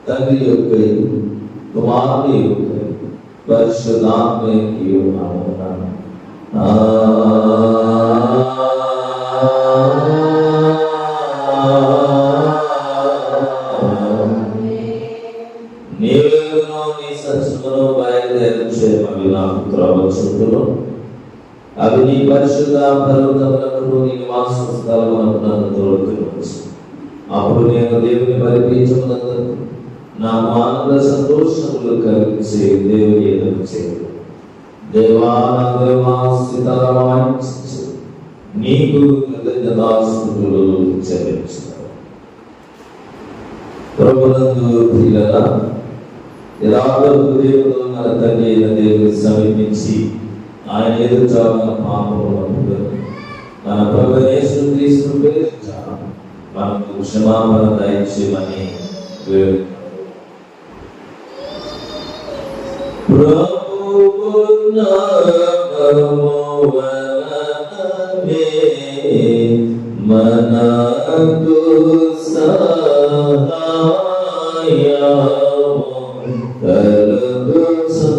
తండ్రి యొక్క కుమారుని యొక్క పరిశుద్ధాత్మ నీవును నీ సత్యమును బయలుదేరి క్షేమవి నాకు త్రవచ్చును అవి నీ పరిశుద్ధ పర్వతములకు నీ నివాస స్థలమునకు నన్ను తోడుకొనవచ్చు. అప్పుడు నేను దేవుని పరిపించమునందు నాకు ఆనంద సంతోషములు కలిగించే దేవుని ఎదురు చేయదు. దేవా నా దేవా స్థితరమాయించు నీకు కృతజ్ఞతాస్తుతులు చెల్లించుతాను. ప్రభునందు ప్రియులారా, యథార్థ హృదయముతో మన తండ్రి అయిన దేవుని సమీపించి ఆయన ఎదుట మన పాపములను మన ప్రభువైన యేసుక్రీస్తు పేరిట మనకు క్షమాపణ దయచేయమని వేడుకుంటున్నాము. మనకు సహాయము కలుగుచున్నది.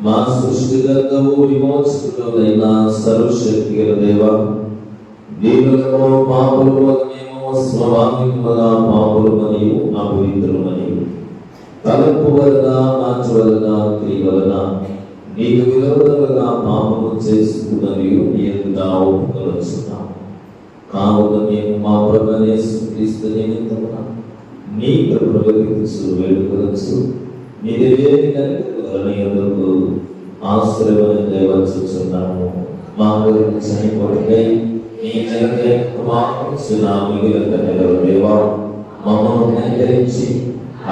మా సృష్టికర్తవు విమోచకుడైన సర్వశక్తి గల దేవా, దీనులము పాపులము మేము స్వాభావికముగా పాపులమని అపవిత్రులమని తలంపు వలన నాచు వలన క్రియ వలన నీకు విరోధముగా పాపము చేసుకున్నవి నీ ఎదుట ఒప్పుకొనుచున్నాము. కావున మేము మా ప్రభువైన యేసుక్రీస్తు నిమిత్తమున నీ కృపను వేడుకొనొచ్చు. నీ దేవుని ఆశ్రయమైన దేవచ్చుచున్నాము. గురించి చనిపోయి నీ జగతే దేవా మమ్మను అంగీకరించి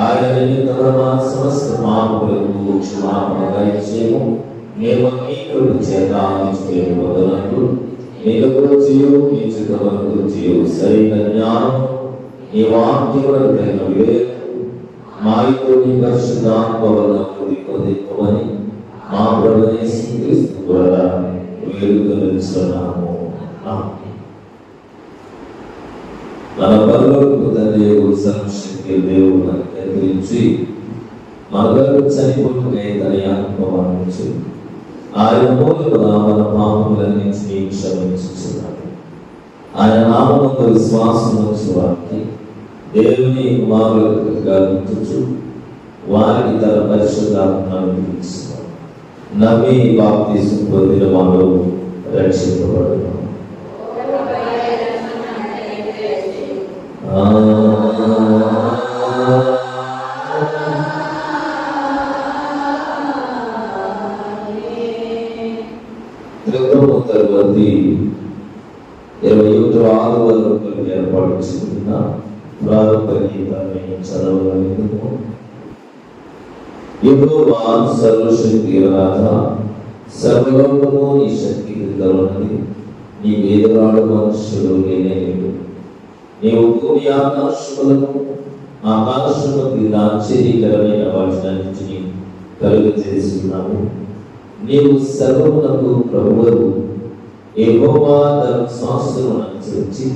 ఆయన నిమిత్తము మా సమస్త పాపములకు క్షమాపణ దయచేయము. మేము నీ కృప చేత పొందనట్లు నీకు గురించియు నీ చిత్తమును గురించియు సరైన జ్ఞానం నీ వాక్యములకు తగిన వివేకం మాతో నీ పరిశుద్ధాత్మ వలన పొందుకోమని మా ప్రభువైన యేసుక్రీస్తు ద్వారా వేడుకొనుచున్నాము. మన పరలోకపు తండ్రి సర్వశక్తి దేవుడు మనకు గురించి మనలో చనిపోయి తన ఆత్మవాణించి ఆయన మూలమున మన పాపములన్నింటినీ క్షమించుచున్నాడు. ఆయన నామముతో విశ్వాసం వచ్చే వారికి దేవుని కుమారులుగా గుర్తించు వారికి తన పరిశుద్ధాత్మను అనుగ్రహిస్తున్నాడు. నమ్మి బాప్తిసం పొందిన వారు రక్షింపబడును. క్రితము తరగతి 21వ ఆదివారం ఏర్పాటు చేసుకున్న ప్రారంభ గీతాన్ని చదవగలిగినము. యెహోవా సర్వశక్తి రాజ, సర్వలోకము నీ శక్తికి కలుగునది. నీ వేదరాడు మనుష్యులు లేనేలేదు. నీవు భూమి ఆకాశములకు ఆశ్చర్యకరమైన వాటిని కలుగజేస్తున్నావు. నీవు సర్వమునకు ప్రభువు. యెహోవా తన శాస్త్రమును అనుసరించి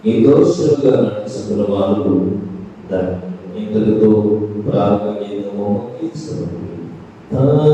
నిర్దోషులుగా నడుచుకున్న వారు ఇంతటితో ప్రారంభ గీతము ముగిస్తున్నది. Amen.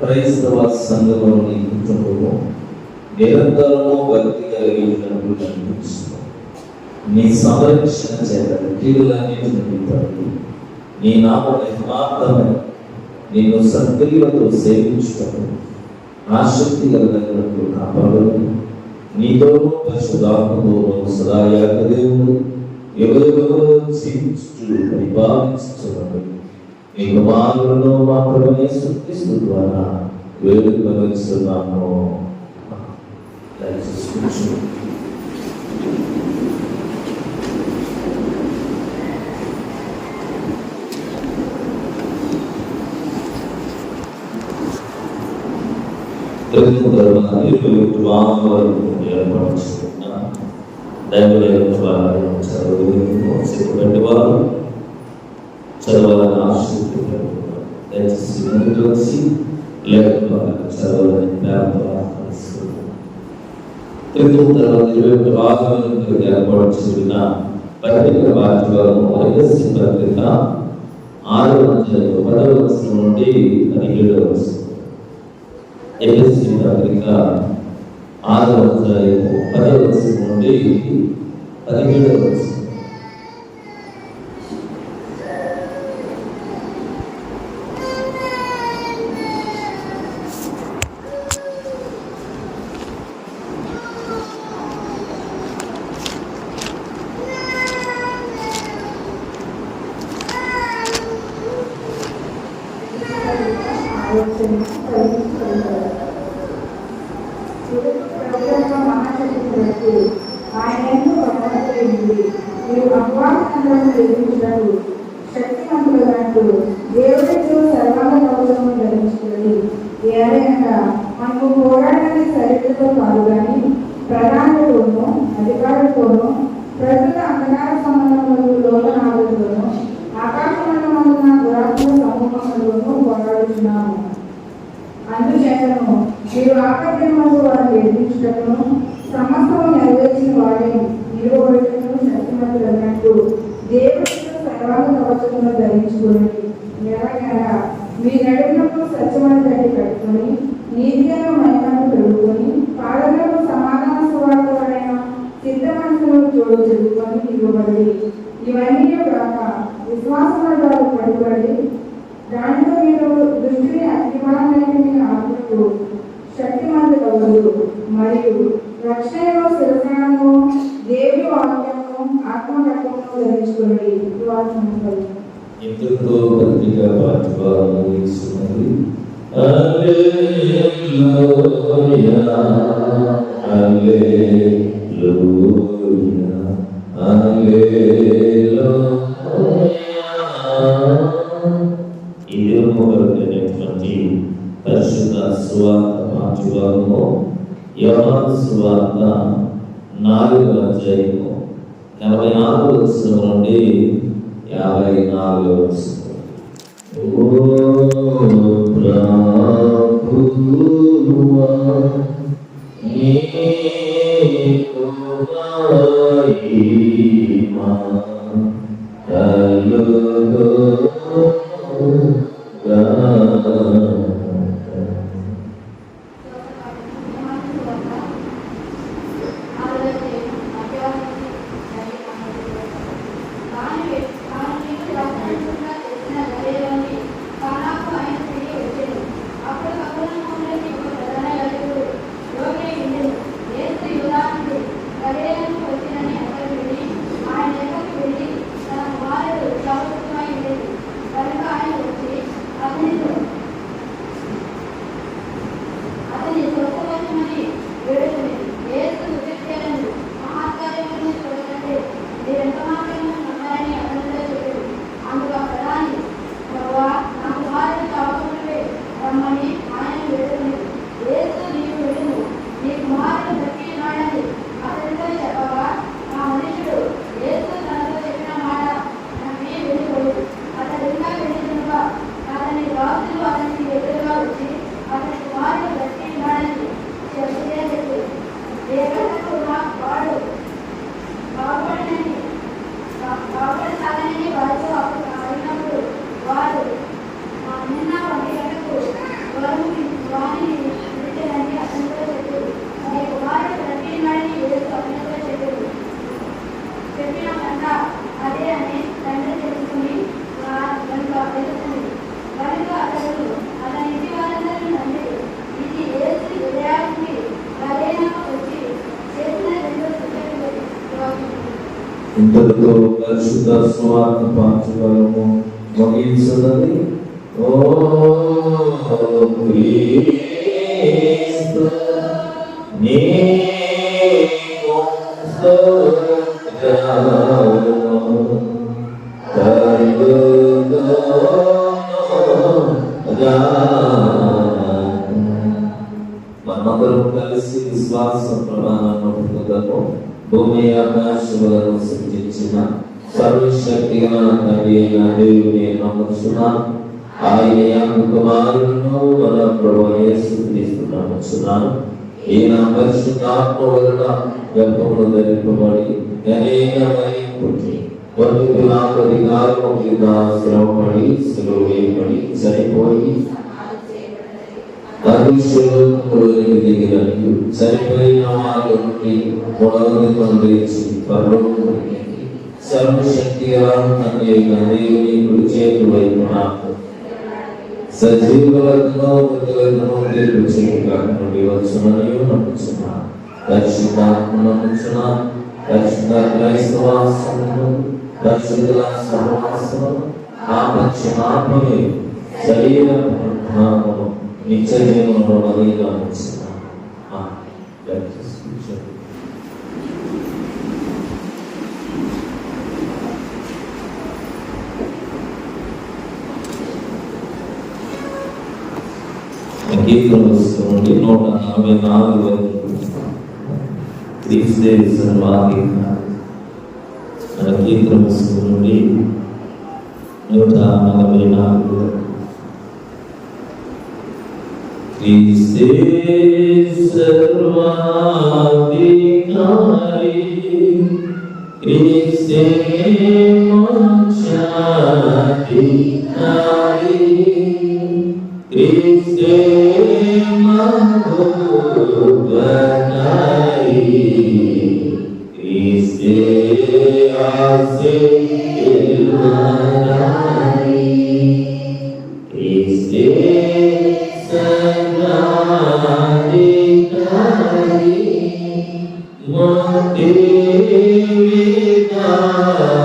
క్రైస్తవ సంఘంలోని కుటుంబము నిరంతరము భక్తి కలిగి ఉన్నట్లు కనిపిస్తున్నాం. నీ సంరక్షణ చేత కీడులన్నింటిని నింపాలి. నీ నామ మహిమార్థమై నిన్ను సత్క్రియలతో సేవించుటకు ఆసక్తి కలిగినట్లు కాపాడాలి. నీతోనూ పరిశుద్ధాత్మతోనూ సదా యాకదేవుడు యుగయుగములు జీవించుచు పరిపాలించుచున్నాడు. నీ కుమారులను మా ప్రభువైన యేసుక్రీస్తు ద్వారా వేడుకొనుచున్నాము. దయచేసి కూర్చోండి. ఏర్పరచుకున్న దైవ చదువుబట్టి వారు చదవాలని ఆసక్తి దయచేసి ముందుకు వచ్చి లేకపోతే చదవాలని రాజులకు ఏర్పరచుకున్న పత్రిక బాధ్యులను ఐదస్సు పత్రిక 6వ అధ్యాయం 10వ వచనం నుండి 17వ వచనం. ఐదస్సు పత్రిక 6వ అధ్యాయం 10వ వచనం నుండి 17వ వచనం. మనకు పోరాడని శరీరంతో కాదు కానీ ప్రధానులతోనూ అధికారులతోనూ ప్రస్తుత అంధకార సంబంధములు లోకనాథులతోనూ ఆకాశమండలమున్న దురాత్మ సమూహములతోనూ పోరాడుతున్నాము. అందుచేతను మీరు ఆకర్షణకు వారిని ఎదిరించుటకును సమస్తము నెరవేర్చిన వారిని నిలువబడుటకును శక్తిమంతులన్నట్టు దేవుడితో సర్వాంగ కవచమును ధరించుకుని ఎలాగైనా మీ నడుములకు స్వచ్ఛమైన గడ్డి కట్టుకుని నీతిగా మహిమను పెరుగుకొని పాదములకు సమాధాన సువార్తలైన సిద్ధ మనసును జోడు చెప్పుకొని నిలువబడి ఇవన్నీ కాక విశ్వాసములు పడిపడి దానితో మీరు దృష్టిని అగ్నిమానమైన ఆత్మకు శక్తిమంతులవుదు మరియు రక్షణలో శిరసాను దేవుని వాక్యము ఆత్మకత్వము ధరించుకుని విశ్వాసము ఇంతతో పత్రిక పాఠభాగం ముగిస్తున్నది. హల్లెలూయా హల్లెలూయా హల్లెలూయా. ఈ దినములైనటువంటి పరిశుద్ధ సువార్త పాఠభాగము యోహాను సువార్త 4వ అధ్యాయము 46వ వచనం నుండి 54వ వచనం. ఓ ప్రభువా నీకు మహిమ కలుగుగాక. ఇంతటితో పరిశుద్ధ సువార్త పాఠభాగము ముగించున్నది. ఓ క్రీస్తు నీకు విశ్వాస ప్రమాణాలను పొందుటకు భూమి ఆకాశములను సృష్టించిన సర్వశక్తి గల తండ్రి అయిన దేవుని నమ్ముచున్నాను. ఆయన యొక్క కుమారులను మన ప్రభువైన యేసుక్రీస్తు నమ్ముచున్నాను. ఈయన పరిశుద్ధాత్మ వలన గర్భములో ధరింపబడి గలిలయమై పుట్టి పొంది పిలాతు అధికారము కింద శ్రమపడి సిలువ వేయబడి చనిపోయి అదృశ్యలోకములోనికి దిగిరని చనిపోయిన వారి నుండి మూడవ దినం లేచి పరలోకములోకి సర్వశక్తి గల తండ్రి అయిన దేవుని కుడి చేతి వైపున సజీవులను మృతులను తీర్పు చేయడానికి నుండి వచ్చునని నమ్ముచున్నాను. పరిశుద్ధాత్మ నమ్ముచున్నాను. పరిశుద్ధ క్రైస్తవ సంఘము, పరిశుద్ధుల సహవాసము, ఆ పక్షమాత్మమే శరీర పునరుద్ధానము నిత్య జీవనమును బలిగా నమ్ముచున్నాను. కీర్తన పుస్తకం నుండి 144 వరకు క్రీస్తు కీర్తన పుస్తకం నుండి 144 వరకు. క్రీస్తే సర్వాధికారి, క్రీస్తే మోక్షాధికారి, క్రీస్తే మహోన్నతుడై, క్రీస్తే ఆశీర్వాదకర్త, క్రీస్తే సర్వాధికారి, ముక్తి విధాత,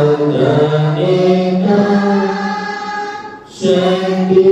శక్తి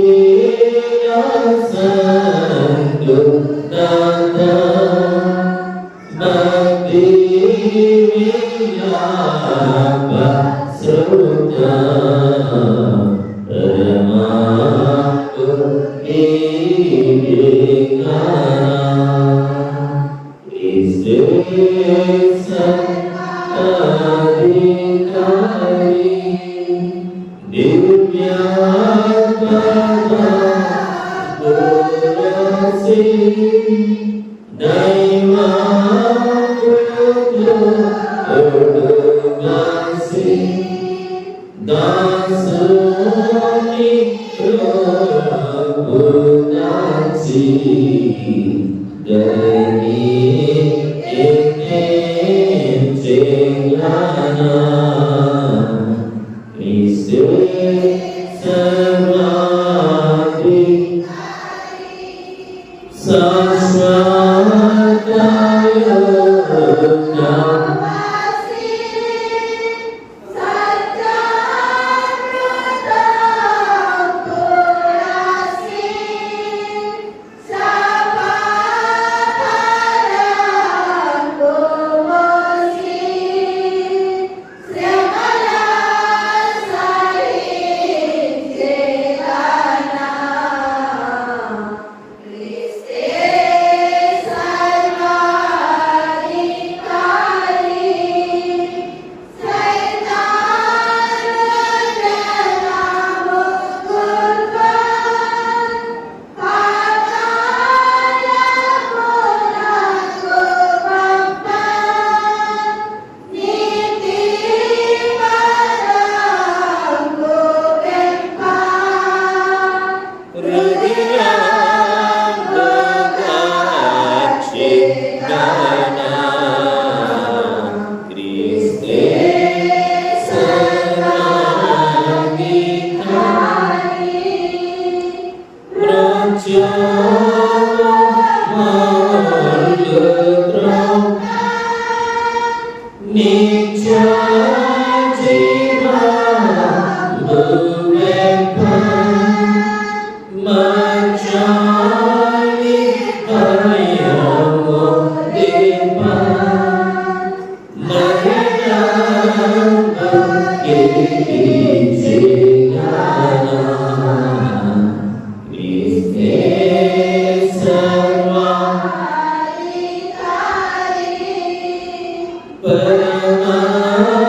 పరమానందు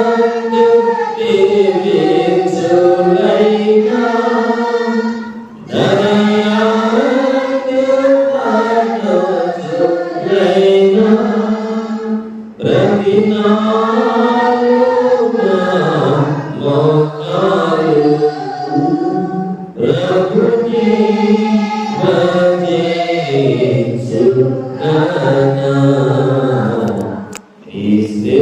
దివ్యేశులైనా దయాళు మనోజులైనా ప్రతినాలుగా మోకాలు ప్రభుని భజించుగానా. ఇస్తే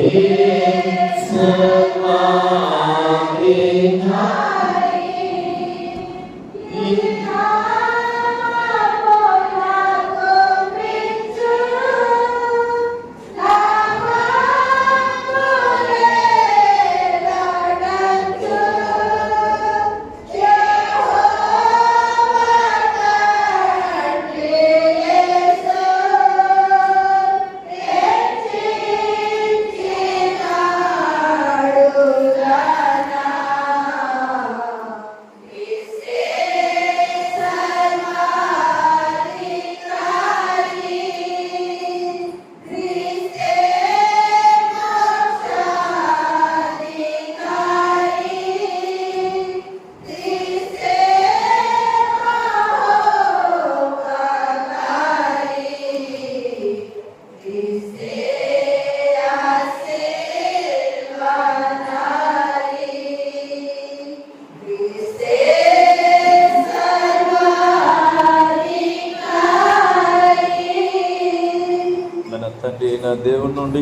తండ్రి అయిన దేవుని నుండి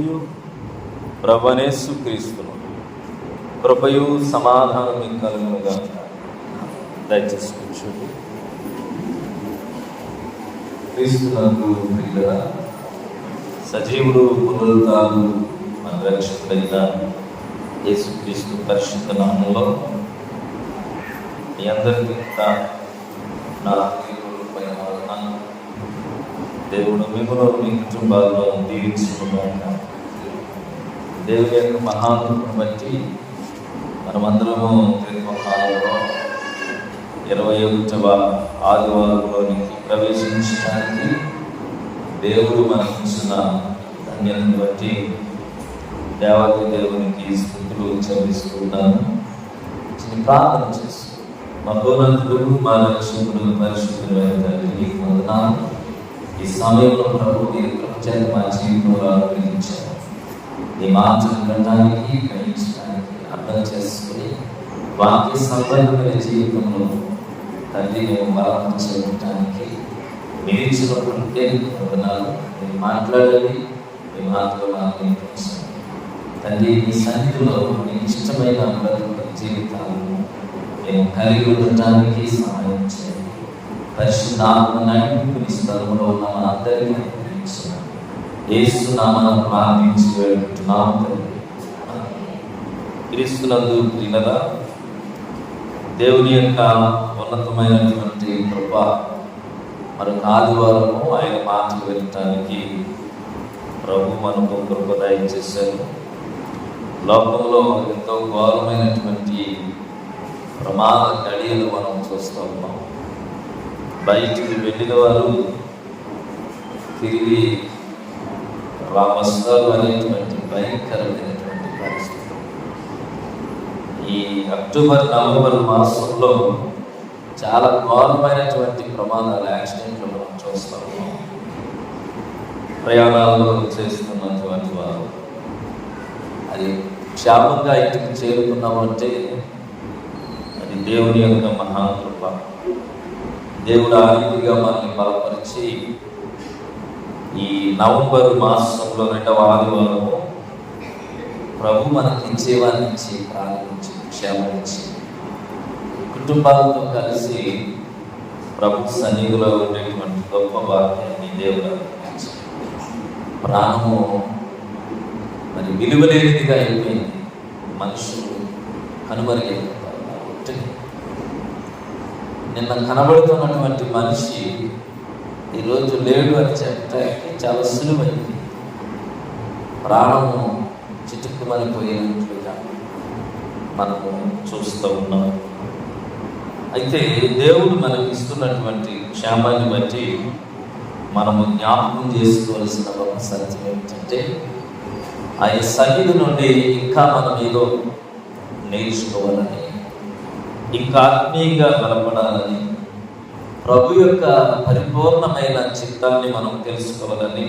ప్రభువైన యేసుక్రీస్తును కృపయు సమాధానం మీకు కలుగునుగా. దయచేసి కూర్చోండి. క్రీస్తునందు ప్రియులారా, సజీవుడు పునరుద్ధారుడు మన రక్షకుడైన యేసుక్రీస్తు పరిశుద్ధ నామములో మీ అందరికీ నా హృదయపూర్వకమైన వందనాలు. దేవుడు మిమ్మల్ని మీ కుటుంబాల్లో దీవించుకున్నాక దేవుని యొక్క మహాత్మను బట్టి మనమందరము తిరుమలలో 21వ ఆదివారంలోనికి ప్రవేశించడానికి దేవుడు మనకిచ్చిన ధన్యతను బట్టి దేవాది దేవునికి స్తుతులు చెల్లిస్తున్నాను. ప్రార్థన చేస్తూ మహోన్నతుడు మా రక్షకుడు పరిశుద్ధుడైన తండ్రి నీకు వందనాలు. ఈ సమయంలో ప్రభు మీరు కృపచేత మా జీవితంలో అనుగ్రహించారు. ఈ మాటలు వినడానికి, గ్రహించడానికి, అర్థం చేసుకుని వాక్య సంబంధమైన జీవితంలో తండ్రి మేము బలపరచడానికి మీరు ఇచ్చినటువంటి వందనాలు. మీరు మాట్లాడాలి, మీ మాటలు మాకు వినిపించండి తండ్రి. ఈ సన్నిధిలో మీకు ఇష్టమైన జీవితాలను మేము కలిగి ఉండటానికి సహాయం చేయండి. పరిశుద్ధాత్మ నడిపింపుని స్థలంలో ఉన్న మన అందరికీ అనుగ్రహించండి. యేసు నామమున ప్రార్థించి వేడుకుంటున్నాము తండ్రి. క్రీస్తునందు ప్రియులారా, దేవుని యొక్క ఉన్నతమైనటువంటి కృప మరొక ఆదివారము ఆయన మాటలు వినటానికి ప్రభు మనకు కృప దయచేశారు. లోకంలో ఎంతో ఘోరమైనటువంటి ప్రమాద గడియలు మనం చూస్తూ ఉన్నాం. బయటికి వెళ్ళిన వారు తిరిగి వస్తారు అనేటువంటి భయంకరమైనటువంటి పరిస్థితి. ఈ అక్టోబర్ నవంబర్ మాసంలో చాలా ఘోరమైనటువంటి ప్రమాదాలు, యాక్సిడెంట్లు మనం చూస్తూ ఉన్నాం. ప్రయాణాల్లో చేస్తున్నటువంటి వారు అది క్షేమంగా ఇంటికి చేరుకున్నామంటే అది దేవుని యొక్క మహాకృప. దేవుడు ఆ రీతిగా మనల్ని బలపరిచి ఈ నవంబర్ మాసంలో 2వ ఆదివారము ప్రభు మనకి జీవాన్ని ఇచ్చి, ప్రారంభించి, క్షేమించి కుటుంబాలతో కలిసి ప్రభు సన్నిధిలో ఉండేటువంటి గొప్ప భాగ్యాన్ని దేవుడు అందించి ప్రాణము మరి విలువలేనిదిగా అయిపోయింది. మనుషులు కనుమరుగైపోతారు. నిన్న కనబడుతున్నటువంటి మనిషి ఈరోజు లేడు అని చెప్పడానికి చాలా సులువైంది. ప్రాణము చిటుక్కుమనిపోయినట్లుగా మనము చూస్తూ ఉన్నాం. అయితే దేవుడు మనకి ఇస్తున్నటువంటి క్షేమాన్ని బట్టి మనము జ్ఞాపకం చేసుకోవాల్సిన ఒక సత్యం ఏమిటంటే ఆయన సన్నిధి నుండి ఇంకా మనం ఏదో నేర్చుకోవాలని, ఇంకా ఆత్మీయంగా బలపడాలని, ప్రభు యొక్క పరిపూర్ణమైన చిత్తాన్ని మనం తెలుసుకోవాలని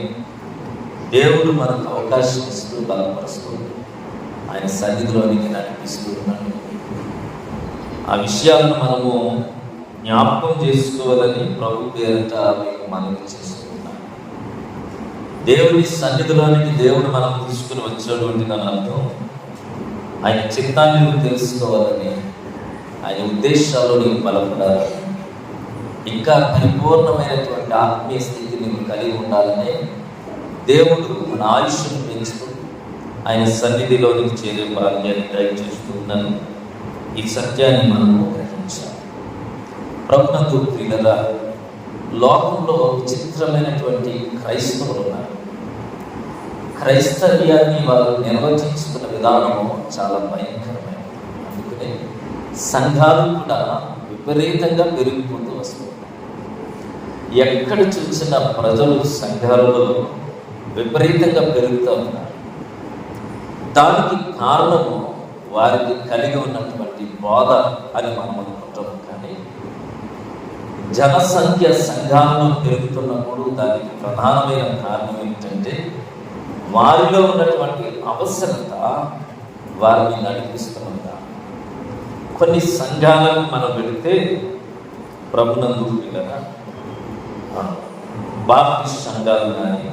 దేవుడు మనకు అవకాశం ఇస్తూ బలపరుస్తూ ఆయన సన్నిధిలోనికి నడిపిస్తూ ఉన్నాడు. ఆ విషయాలను మనము జ్ఞాపకం చేసుకోవాలని ప్రభు పేరిట మీకు మనవి చేస్తున్నాను. దేవుని సన్నిధిలోనికి దేవుడు మనం తీసుకుని వచ్చేటువంటి అర్థం ఆయన చిత్తాన్ని నువ్వు తెలుసుకోవాలని, ఆయన ఉద్దేశాలు నీకు బలపడాలని, ఇంకా పరిపూర్ణమైనటువంటి ఆత్మీయ స్థితిని నువ్వు కలిగి ఉండాలని దేవుడు మన ఆయుష్ను పెంచుతూ ఆయన సన్నిధిలోనికి చేరే భాగ్యాన్ని దయచేస్తున్నాను. ఈ సత్యాన్ని మనము గ్రహించాలి. ప్రభునందు ప్రియులారా, లోకంలో విచిత్రమైనటువంటి క్రైస్తవులు ఉన్నారు. క్రైస్తవ్యాన్ని వారు నిర్వచించుకున్న విధానము చాలా భయంకరమైనది. అందుకనే సంఘాలు కూడా విపరీతంగా పెరిగిపోతూ వస్తున్నాయి. ఎక్కడ చూసిన ప్రజలు సంఘాలలో విపరీతంగా పెరుగుతూ ఉన్నారు. దానికి కారణము వారికి కలిగి ఉన్నటువంటి బోధ అని మనం అనుకుంటాం. కానీ జనసంఖ్య సంఘాలలో పెరుగుతున్నప్పుడు దానికి ప్రధానమైన కారణం ఏంటంటే వారిలో ఉన్నటువంటి అవసరత వారిని నడిపిస్తున్నదా. కొన్ని సంఘాలను మనం వెళితే ప్రభునందు పిల్లగా బాప్టిస్ట్ సంఘాలు కానీ,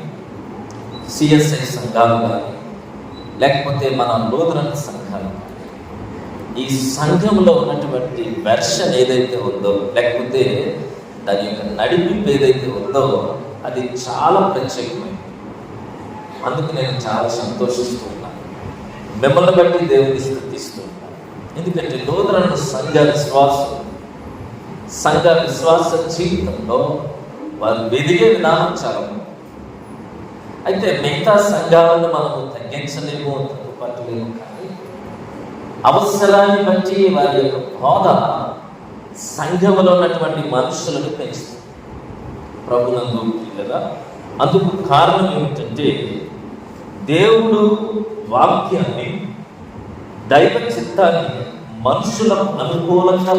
సిఎస్ఐ సంఘాలు కానీ, లేకపోతే మన లూథరన్ సంఘాలు, ఈ సంఘంలో ఉన్నటువంటి వెర్షన్ ఏదైతే ఉందో, లేకపోతే దాని యొక్క నడిపింపు ఏదైతే ఉందో అది చాలా ప్రత్యేకమైనది. అందుకు నేను చాలా సంతోషిస్తున్నాను, మిమ్మల్ని బట్టి దేవుని స్తుతిస్తున్నాను. ఎందుకంటే లూథరన్ సంఘ విశ్వాస జీవితంలో వారు వెదిగే విధానం చాలా ఉంది. అయితే మిగతా సంఘాలను మనము తగ్గించలేము, తగ్గుపట్టలేము. కానీ అవసరాన్ని బట్టి వారి యొక్క బోధ సంఘంలో ఉన్నటువంటి మనుషులను పెంచుతుంది. ప్రభునందు పిల్లగా, అందుకు కారణం ఏమిటంటే దేవుడు వాక్యాన్ని, దైవ చిత్తాన్ని మనుషులకు అనుకూలంగా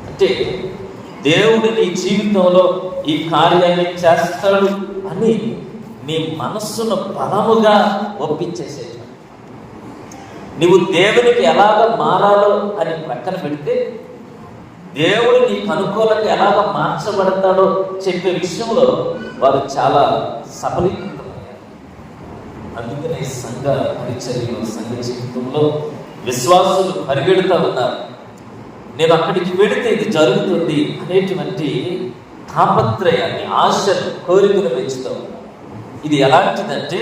అంటే దేవుడు నీ జీవితంలో ఈ కార్యాన్ని చేస్తాడు అని నీ మనస్సును బలముగా ఒప్పించేసేట. నువ్వు దేవునికి ఎలాగ మారాలో అని ప్రక్కన పెడితే దేవుడు నీకు అనుకూలంగా ఎలాగ మార్చబడతాడో చెప్పే విషయంలో వారు చాలా సఫలీకృతమయ్యారు. అందుకనే సంఘ పరిచర్యలో, సంఘ జీవితంలో విశ్వాసులు పరిగెడుతూ ఉన్నారు. నేను అక్కడికి వెళితే ఇది జరుగుతుంది అనేటువంటి తాపత్రయాన్ని, ఆశను, కోరికను పెంచుతూ ఉన్నాను. ఇది ఎలాంటిదంటే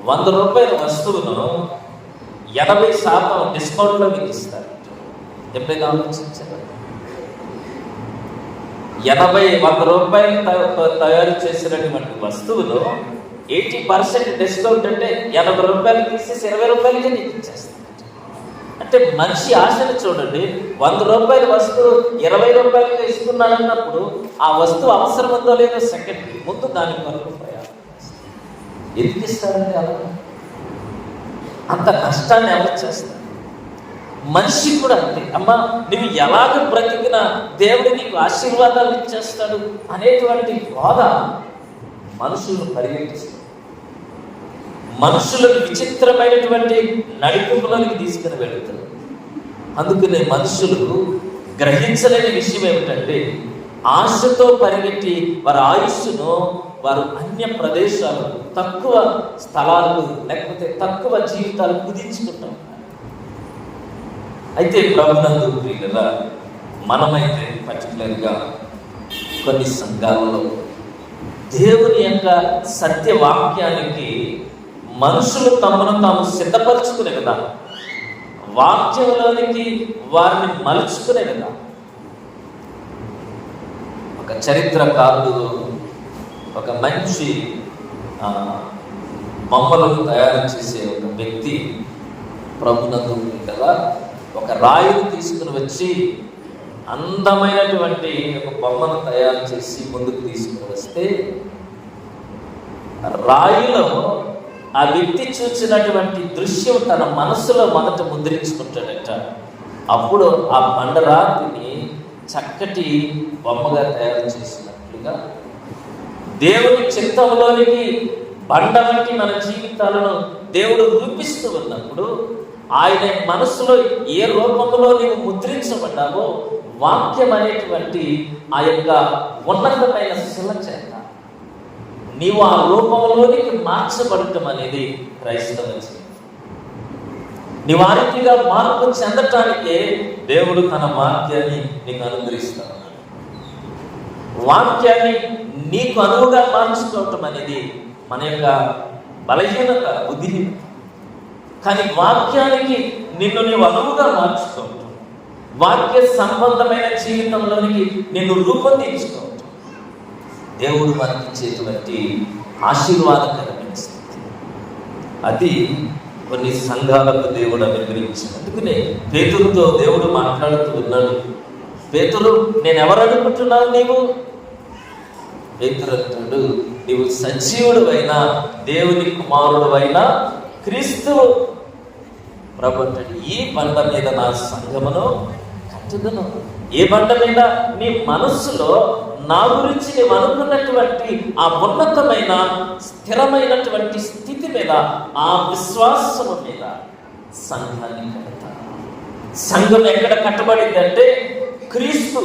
100 రూపాయల వస్తువును 80% డిస్కౌంట్లో మీకు ఇస్తారు. ఎప్పుడైనా ఆలోచించారు? 100 రూపాయలు తయారు చేసినటువంటి వస్తువులో 80% డిస్కౌంట్ అంటే 80 రూపాయలు తీసేసి 20 రూపాయలకే నీకు ఇచ్చేస్తారు. అంటే మనిషి ఆశను చూడండి. 100 రూపాయల వస్తువు 20 రూపాయలకి ఇస్తున్నాడన్నప్పుడు ఆ వస్తువు అవసరం ఉందో లేదో సెకండ్ ముందు దాని కొరకు ప్రయాణం ఎందుకు ఇస్తారండి? అలా అంత కష్టాన్ని ఎవరు చేస్తారు? మనిషి కూడా అంతే. అమ్మా, నువ్వు ఎలాగ బ్రతికినా దేవుడు నీకు ఆశీర్వాదాలు ఇచ్చేస్తాడు అనేటువంటి బోధ మనుషులను పరిగెత్తిస్తుంది. మనుషులకు విచిత్రమైనటువంటి నడిపింపులోనికి తీసుకుని వెళుతారు. అందుకనే మనుషులు గ్రహించలేని విషయం ఏమిటంటే ఆశతో పరిగెట్టి వారి ఆయుష్ను వారు అన్య ప్రదేశాలకు, తక్కువ స్థలాలకు, లేకపోతే తక్కువ జీవితాలు కుదించుకుంటాం. అయితే ప్రభునందు ప్రియులారా, మనమైతే పర్టికులర్గా కొన్ని సంఘాలలో దేవుని యొక్క సత్యవాక్యానికి మనుషులు తమను తాము సిద్ధపరచుకునే కదా, వాక్యంలోనికి వారిని మలుచుకునే కదా. ఒక చరిత్రకారుడు ఒక మంచి బొమ్మలను తయారు చేసే ఒక వ్యక్తి ప్రభునందు కదా ఒక రాయిని తీసుకుని వచ్చి అందమైనటువంటి ఒక బొమ్మను తయారు చేసి ముందుకు తీసుకుని వస్తే రాయిలో ఆ వ్యక్తి చూసినటువంటి దృశ్యం తన మనసులో మొదట ముద్రించుకుంటాడట. అప్పుడు ఆ బండరాతిని చక్కటి బొమ్మగా తయారు చేసినట్లుగా దేవుని చిత్తంలోనికి బండ వంటి మన జీవితాలను దేవుడు రూపిస్తూ ఉన్నప్పుడు ఆయన మనసులో ఏ రూపంలో నీవు ముద్రించబడ్డావో వాక్యం అనేటువంటి ఆ యొక్క ఉన్నతమైన శిల చేత నీవు ఆ రూపంలోనికి మార్చబడటం అనేది క్రైస్తవ జీవితం. నీవు ఆ రీతిగా మార్పు చెందటానికే దేవుడు తన వాక్యాన్ని నీకు అనుగ్రహిస్తాడు. వాక్యాన్ని నీకు అనువుగా మార్చుకోవటం అనేది మన యొక్క బలహీనత, బుద్ధిహీనత. కానీ వాక్యానికి నిన్ను నీవు అనువుగా మార్చుకోవటం, వాక్య సంబంధమైన జీవితంలోనికి నిన్ను రూపొందించుకోవటం దేవుడు మనకిచ్చేటువంటి ఆశీర్వాదకరమైన స్థితి. అది కొన్ని సంఘాలకు దేవుడు అనుగ్రహించాడు. అందుకనే పేతురుతో దేవుడు మాట్లాడుతూ ఉన్నాడు. పేతురు, నేను ఎవరు అనుకుంటున్నావు నీవు? పేతురు అంటాడు, నీవు సజీవుడు అయినా దేవుని కుమారుడు అయినా క్రీస్తువు. ప్రభు అంటాడు, ఈ బండ మీద నా సంఘమును కట్టుదును. ఏ బండ మీద? నీ మనస్సులో నా గురించి నీవు అనుకున్నటువంటి ఆ ఉన్నతమైన స్థిరమైనటువంటి స్థితి మీద, ఆ విశ్వాసము మీద సంఘాన్ని కడతాను. సంఘం ఎక్కడ కట్టబడింది అంటే క్రీస్తు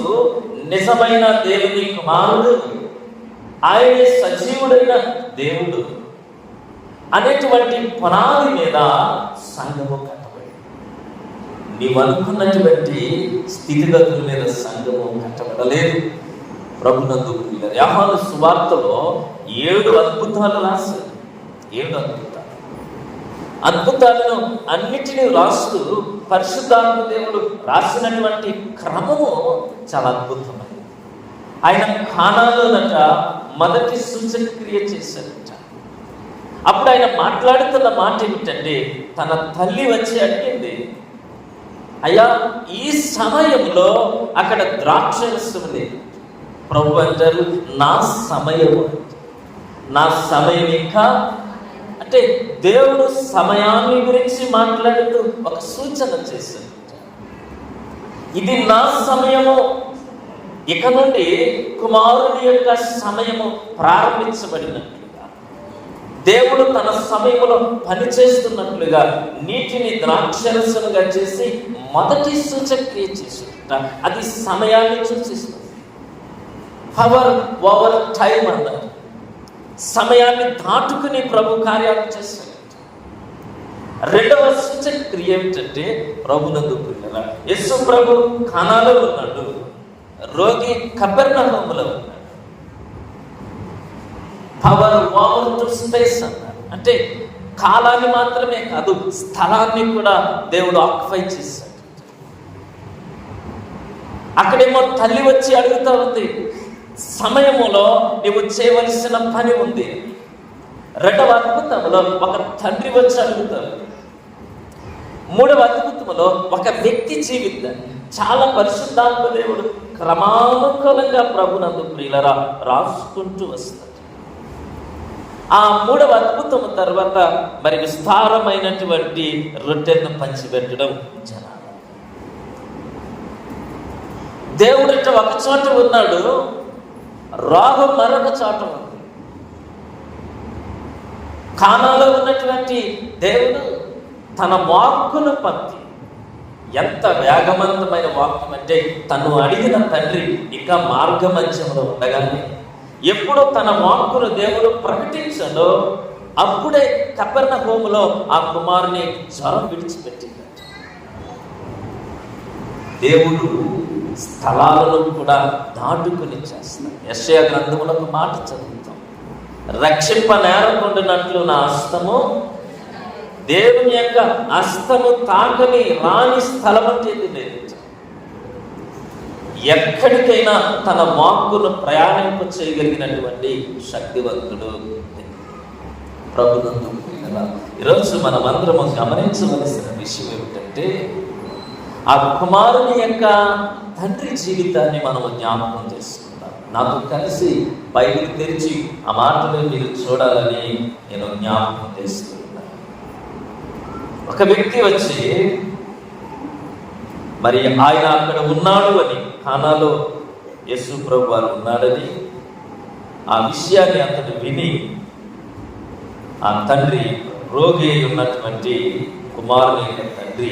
నిజమైన దేవుని కుమారుడు, ఆయనే సజీవుడైన దేవుడు అనేటువంటి పునాది మీద సంఘము కట్టబడింది. నీవు అనుకున్నటువంటి స్థితిగతుల మీద సంఘము కట్టబడలేదు. ప్రభునందు యోహాను సువార్తలో 7 అద్భుతాలు రాశారు. 7 అద్భుతాలను అన్నిటినీ రాస్తూ పరిశుద్ధాత్మ దేవుడు రాసినటువంటి క్రమము చాలా అద్భుతమైనది. ఆయన ఖానాలోనట మొదటి సూచక్రియ చేశారట. అప్పుడు ఆయన మాట్లాడుతున్న మాట ఏమిటంటే, తన తల్లి వచ్చి అడిగింది, అయ్యా ఈ సమయంలో అక్కడ ద్రాక్షరసం లేదు. ప్రభు అంటారు, నా సమయము, నా సమయం ఇంకా అంటే దేవుడు సమయాన్ని గురించి మాట్లాడుతూ ఒక సూచన చేశాడు. ఇది నా సమయము, ఇక నుండి కుమారుని యొక్క సమయము ప్రారంభించబడినట్లుగా, దేవుడు తన సమయంలో పనిచేస్తున్నట్లుగా నీటిని ద్రాక్షరసముగా చేసి మొదటి సూచక్రియ చేసినట్ట. అది సమయాన్ని సూచిస్తుంది. పవర్ ఓవర్ టైం అన్నారు. సమయాన్ని దాటుకుని ప్రభు కార్యాలు చేశాడు. రెండవ సూచక్రియ ఏమిటంటే ప్రభునందు ప్రియులారా, యేసు ప్రభు ఖానాలో ఉన్నాడు, రోగి కపెర్నహూములో ఉన్నాడు. పవర్ ఓవర్ టు స్పేస్ అన్నారు. అంటే కాలాన్ని మాత్రమే కాదు, స్థలాన్ని కూడా దేవుడు ఆక్యుపై చేశాడు. అక్కడేమో తల్లి వచ్చి అడుగుతా ఉంది, సమయములో నువ్వు చేయవలసిన పని ఉంది. రెండవ అద్భుతంలో ఒక తండ్రి వచ్చి అడుగుతాడు. మూడవ అద్భుతంలో ఒక వ్యక్తి జీవితాన్ని చాలా పరిశుద్ధాత్మ దేవుడు క్రమానుకూలంగా ప్రభునందు ప్రియులరా రాసుకుంటూ వస్తాడు. ఆ మూడవ అద్భుతం తర్వాత మరి విస్తారమైనటువంటి రొట్టెను పంచిపెట్టడం జనాలు. దేవుడు ఒక చోట ఉన్నాడు, రాహు మరొక చోట ఉంది. ఖానాలో ఉన్నటువంటి దేవుడు తన వాక్కును పంపి, ఎంత వేగవంతమైన వాక్యం అంటే, తను అడిగిన తండ్రి ఇంకా మార్గమధ్యంలో ఉండగానే ఎప్పుడు తన వాక్కును దేవుడు ప్రకటించడో అప్పుడే కపెర్నహూములో ఆ కుమారుని జ్వరం విడిచిపెట్టింది. దేవుడు స్థలాలను కూడా దాటుకుని చేస్తాడు. యెషయా గ్రంథంలో ఒక మాట చదువుతాం, రక్షింప నేరకుండినట్లు నా హస్తము, దేవుని యొక్క హస్తము తాకని రాని స్థలం అంటే లేదు. ఎక్కడికైనా తన వాక్కును ప్రయాణింప చేయగలిగినటువంటి శక్తివంతుడు ప్రభునందు. ఈరోజు మనం అందరము గమనించవలసిన విషయం ఏమిటంటే, ఆ కుమారుని యొక్క తండ్రి జీవితాన్ని మనము జ్ఞాపకం చేసుకుంటాం. నాతో కలిసి బైబిల్ తెరిచి ఆ మాటలు మీరు చూడాలని నేను జ్ఞాపకం చేస్తున్నాను. ఒక వ్యక్తి వచ్చి మరి ఆయన అక్కడ ఉన్నాడు అని, కానాలో యేసు ప్రభు వారు ఉన్నాడని ఆ విషయాన్ని అతను విని ఆ తండ్రి, రోగి అయి ఉన్నటువంటి కుమారుని యొక్క తండ్రి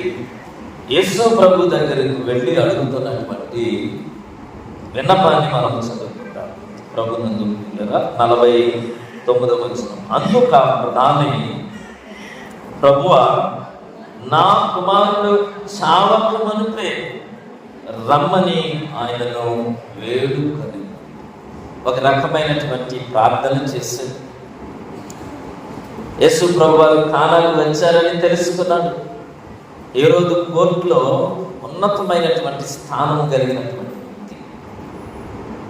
యేసు ప్రభు దగ్గరకు వెళ్ళి అడుగుతున్నటువంటి విన్నపాన్ని మనం చదువుకుంటాం. ప్రభునందు 49వ వచనం. అందుకు ఆ ప్రధాని, ప్రభువా, నా కుమారుడు చావక మునుపే రమ్మని ఆయనను వేడుకొని ఒక రకమైనటువంటి ప్రార్థన చేశాడు. యేసు ప్రభు వారు కానాకు వచ్చారని తెలుసుకున్నాడు. హేరోదు కోర్టులో ఉన్నతమైనటువంటి స్థానం కలిగినటువంటి వ్యక్తి.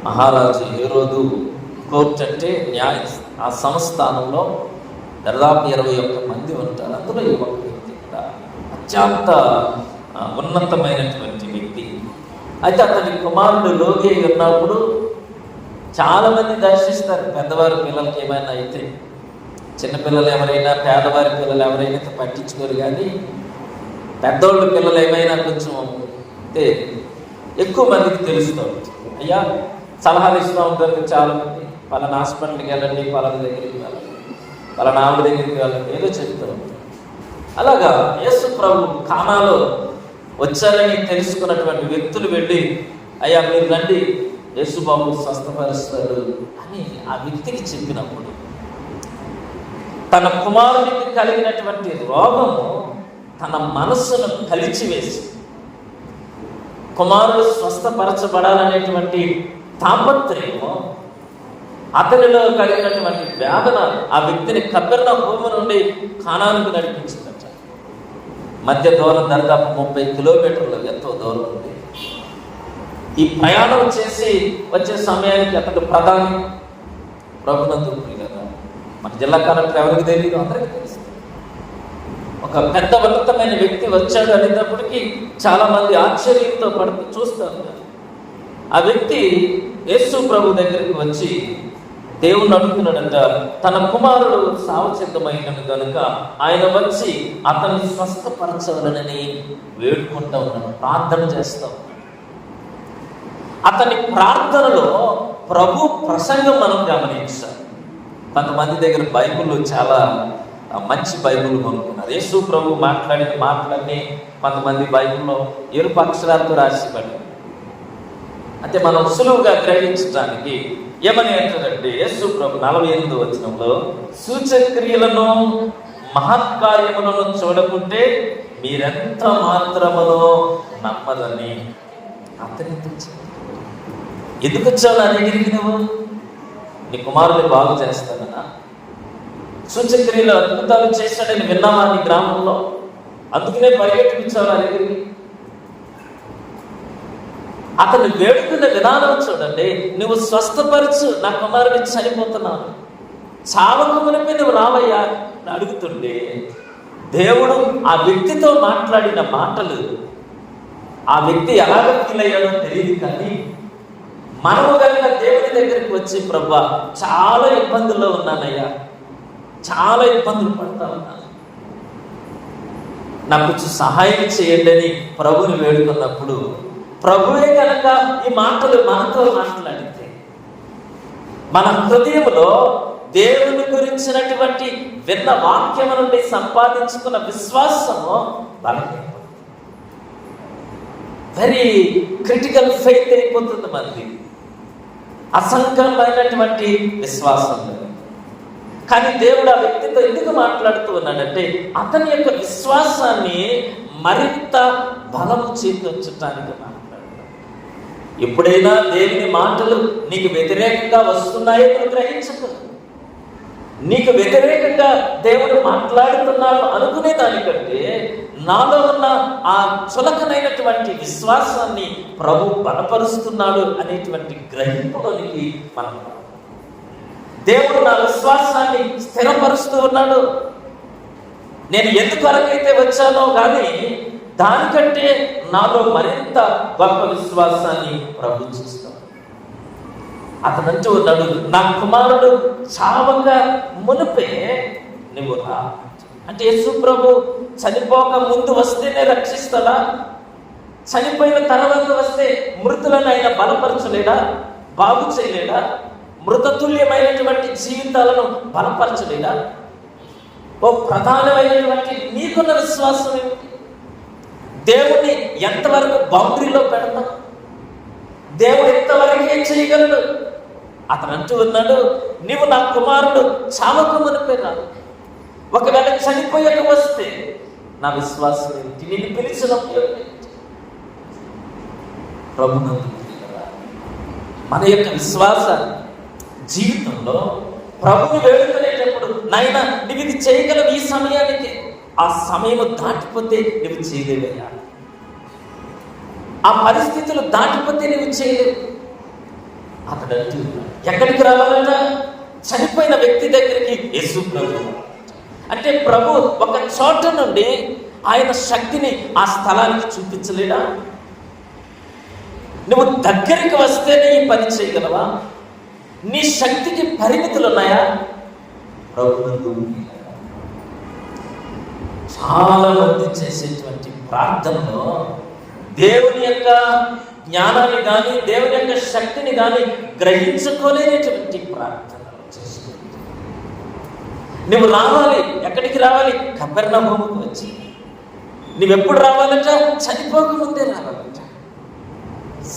మహారాజు హేరోదు కోర్టు అంటే న్యాయ, ఆ సంస్థానంలో దాదాపు 21 మంది ఉంటారు. అందులో ఈ ఒక వ్యక్తి కూడా అత్యంత ఉన్నతమైనటువంటి వ్యక్తి. అయితే అతని కుమారుడు రోగి ఉన్నప్పుడు చాలామంది దర్శిస్తారు. పెద్దవారి పిల్లలకి ఏమైనా అయితే, చిన్నపిల్లలు ఎవరైనా, పేదవారి పిల్లలు ఎవరైనా పట్టించుకోరు. కానీ పెద్దోళ్ళ పిల్లలు ఏమైనా కొంచెం అంటే ఎక్కువ మందికి తెలుస్తూ ఉంటుంది. అయ్యా సలహాలు ఇస్తూ ఉంటారు చాలామంది, పలానా హాస్పిటల్కి వెళ్ళండి, పలానా దగ్గరికి వెళ్ళండి, పలానా ఆవిడ దగ్గరికి వెళ్ళండి, ఏదో చెప్తూ ఉంటారు. అలాగా యేసు ప్రభు కానాలో వచ్చారని తెలుసుకున్నటువంటి వ్యక్తులు వెళ్ళి, అయ్యా మీరు రండి, యేసు బాబు స్వస్థపరుస్తాడు అని ఆ వ్యక్తికి చెప్పినప్పుడు తన కుమారునికి కలిగినటువంటి రోగము తన మనస్సును కలిచివేసి, కుమారుడు స్వస్థపరచబడాలనేటువంటి తాపత్రయము, అతనిలో కలిగినటువంటి వేదన ఆ వ్యక్తిని కపెర్నహూము నుండి కానానుకు నడిపించిందట. మధ్య దూరం దాదాపు 30 కిలోమీటర్లు, ఎంతో దూరం ఉంది. ఈ ప్రయాణం చేసి వచ్చే సమయానికి అతడు ప్రధాని, ప్రభునందు కదా, మన జిల్లా కలెక్టర్ ఎవరికి తెలియదు, అందరికీ తెలుసు. ఒక పెద్ద ఉన్నతమైన వ్యక్తి వచ్చాడు అనేటప్పటికీ చాలా మంది ఆశ్చర్యంతో పడుతూ చూస్తారు. ఆ వ్యక్తి యేసు ప్రభు దగ్గరికి వచ్చి దేవుణ్ణి అడుగుతున్నాడంట. తన కుమారుడు సావసిద్ధమైనను కనుక ఆయన వచ్చి అతన్ని స్వస్థపరచవలనని వేడుకుంటూ ఉన్నాడు, ప్రార్థన చేస్తూ ఉన్నాడు. అతని ప్రార్థనలో ప్రభు ప్రసంగం మనం గమనించాలి. కొంతమంది దగ్గర బైబిల్ చాలా మంచి బైబిల్ కొనుక్కున్నారు. యేసు ప్రభు మాట్లాడి కొంతమంది బైబిల్లో ఎరుపు అక్షరాలతో రాసిపడి, అంటే మనం సులువుగా గ్రహించడానికి ఏమని అంటారంటే, యేసు ప్రభు 48వ వచనంలో, సూచక్రియలను మహత్కార్యములను చూడకుంటే మీరెంత మాత్రమునో నమ్మదని అతనితో చెప్పాడు. ఎందుకు వచ్చావు నా దగ్గరికి? నువ్వు నీ కుమారుని బాగు చేస్తానన్నా, సూచక్రియలు అద్భుతాలు చేశాడని విన్నావా నీ గ్రామంలో, అందుకనే పరిగెట్టుకొచ్చావు నా దగ్గరికి. అతను వేడుకున్న విధానం చూడండి. నువ్వు స్వస్థపరచు, నా కుమారుని చనిపోతున్నాను, చావక మునిపే నువ్వు రావయ్యా అని అడుగుతుండే దేవుడు ఆ వ్యక్తితో మాట్లాడిన మాటలు, ఆ వ్యక్తి ఎలాగ ఫీల్ అయ్యాడో తెలియదు. కానీ మనము కనుక దేవుని దగ్గరికి వచ్చి, ప్రభా చాలా ఇబ్బందుల్లో ఉన్నానయ్యా, చాలా ఇబ్బందులు పడతా ఉన్నాను, నాకు కొంచెం సహాయం చేయండి అని ప్రభుని వేడుకున్నప్పుడు, ప్రభువే కనుక ఈ మాటలు మనతో మాట్లాడితే, మన హృదయంలో దేవుని గురించినటువంటి విన్న వాక్యము నుండి సంపాదించుకున్న విశ్వాసము బలమైపోతుంది. వెరీ క్రిటికల్ ఫెయిత్ అయిపోతుంది మనది, అసంకరమైనటువంటి విశ్వాసం. కానీ దేవుడు ఆ వ్యక్తితో ఎందుకు మాట్లాడుతూ ఉన్నాడంటే, అతని యొక్క విశ్వాసాన్ని మరింత బలము చేకూర్చడానికి మాట్లాడు. ఎప్పుడైనా దేవుని మాటలు నీకు వ్యతిరేకంగా వస్తున్నాయో నువ్వు గ్రహించకు. నీకు వ్యతిరేకంగా దేవుడు మాట్లాడుతున్నాడు అనుకునే దానికంటే నాలో ఉన్న ఆ చులకనైనటువంటి విశ్వాసాన్ని ప్రభు బలపరుస్తున్నాడు అనేటువంటి గ్రహింపులోనికి మనం, దేవుడు నా విశ్వాసాన్ని స్థిరపరుస్తూ ఉన్నాడు. నేను ఎందుకొరకైతే వచ్చానో కానీ దానికంటే నాలో మరింత గొప్ప విశ్వాసాన్ని ప్రభు చూస్తాడు. అతనంటూ ఉన్నాడు, నా కుమారుడు చావక మునిపే నువ్వు రా. అంటే యేసు ప్రభు చనిపోక ముందు వస్తేనే రక్షిస్తాడా? చనిపోయిన తర్వాత వస్తే మృతులను ఆయన బలపరచలేడా? బాగు చేయలేడా? మృతతుల్యమైనటువంటి జీవితాలను బలపరచలేడా? ఓ ప్రధానమైనటువంటి నీకున్న విశ్వాసం ఏమిటి? దేవుణ్ణి ఎంతవరకు బౌండరీలో పెడతాం? దేవుడు ఎంతవరకే చేయగలడు? అతను అంటూ ఉన్నాడు, నీవు నా కుమారుడు చావక మునిపే రా. ఒకవేళ చనిపోయాక వస్తే నా విశ్వాసం ఏంటి? నిన్ను పిలిచినప్పుడు ప్రభునందు మన యొక్క విశ్వాస జీవితంలో ప్రభుని వేడుకునేటప్పుడు, నాయన నువ్వు ఇది చేయగలవు ఈ సమయానికి, ఆ సమయం దాటిపోతే నువ్వు చేయలేవయ్యా, ఆ పరిస్థితులు దాటిపోతే నువ్వు చేయలేవు. అతడు అంటూ ఎక్కడికి రావాలంట? చనిపోయిన వ్యక్తి దగ్గరికి యేసు ప్రభు. అంటే ప్రభు ఒక చోట నుండి ఆయన శక్తిని ఆ స్థలానికి చూపించలేడా? నువ్వు దగ్గరికి వస్తేనే ఈ పని చేయగలవా? నీ శక్తికి పరిమితులు ఉన్నాయా? ప్రభు చాలా మంది చేసేటువంటి ప్రార్థనలో దేవుని యొక్క జ్ఞానాన్ని కానీ దేవుని యొక్క శక్తిని కానీ గ్రహించుకోలేనటువంటి ప్రార్థనలు చేస్తుంది. నువ్వు రావాలి. ఎక్కడికి రావాలి? కపెర్నహూముకు వచ్చి. నువ్వెప్పుడు రావాలంట? చనిపోకముందే రావాలంట.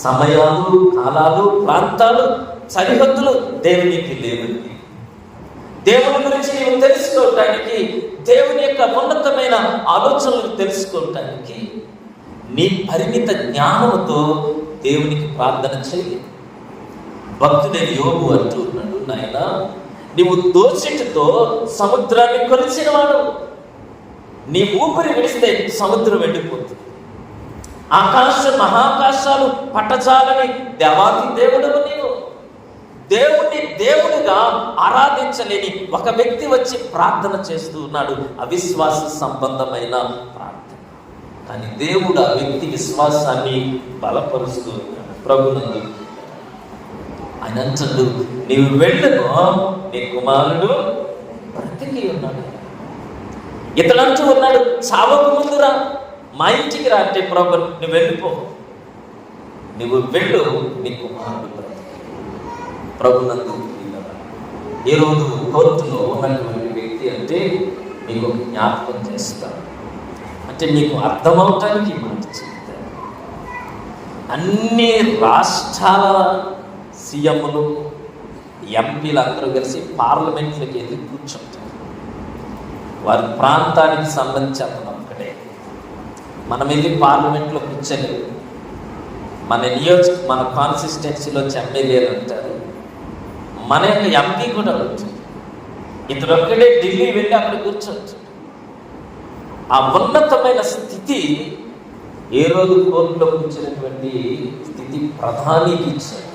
సమయాలు, కాలాలు, ప్రాంతాలు, సరిహద్దులు దేవునికి లేవు. దేవుని గురించి నీవు తెలుసుకోవటానికి, దేవుని యొక్క ఉన్నతమైన ఆలోచనలు తెలుసుకోవటానికి నీ పరిమిత జ్ఞానంతో దేవునికి ప్రార్థన చేయి. భక్తుడైన యోబు అంటూ ఉన్నాడు, నాయన నీవు దోచిటితో సముద్రాన్ని కొలిచిన వాడు. నీ ఊపిరి విడిస్తే సముద్రం ఎండిపోతుంది. మహాకాశాలు పట్టజాలని దేవాది దేవుడు నీవు. దేవుణ్ణి దేవుడిగా ఆరాధించలేని ఒక వ్యక్తి వచ్చి ప్రార్థన చేస్తూ ఉన్నాడు, అవిశ్వాస సంబంధమైన ప్రార్థన. కానీ దేవుడు ఆ వ్యక్తి విశ్వాసాన్ని బలపరుస్తూ ఉన్నాడు. ప్రభునందు ఆయన అంటాడు, నీవు వెళ్ళను, నీ కుమారుడు బ్రతికి ఉన్నాడు. ఇతడంటూ ఉన్నాడు, చావకు ముందురా, మా ఇంటికి రా. అంటే ప్రభు నువ్వు వెళ్ళిపో, నువ్వు వెళ్ళు, నీ కుమారుడు బ్రతికి. ప్రభునందు ఈరోజు కోర్టులో ఉన్నటువంటి వ్యక్తి అంటే నీకు జ్ఞాపకం చేస్తాను, అంటే నీకు అర్థమవటానికి మాట చెప్తాను. అన్ని రాష్ట్రాల సీఎంలు, ఎంపీలు అందరూ కలిసి పార్లమెంట్లోకి వెళ్ళి కూర్చుంటారు. వారి ప్రాంతానికి సంబంధించి అతను ఒక్కడే. మనం వెళ్ళి పార్లమెంట్లో కూర్చోలేదు. మన కాన్స్టిట్యున్సీలో ఎమ్మెల్యేలు అంటారు, మన యొక్క ఎంపీ కూడా ఉంటుంది. ఇతడు ఒక్కడే ఢిల్లీ వెళ్ళి అక్కడ కూర్చోవచ్చు. ఆ ఉన్నతమైన స్థితి ఏ రోజు కోర్టులో కూర్చున్నటువంటి స్థితి ప్రధానికి ఇచ్చారు.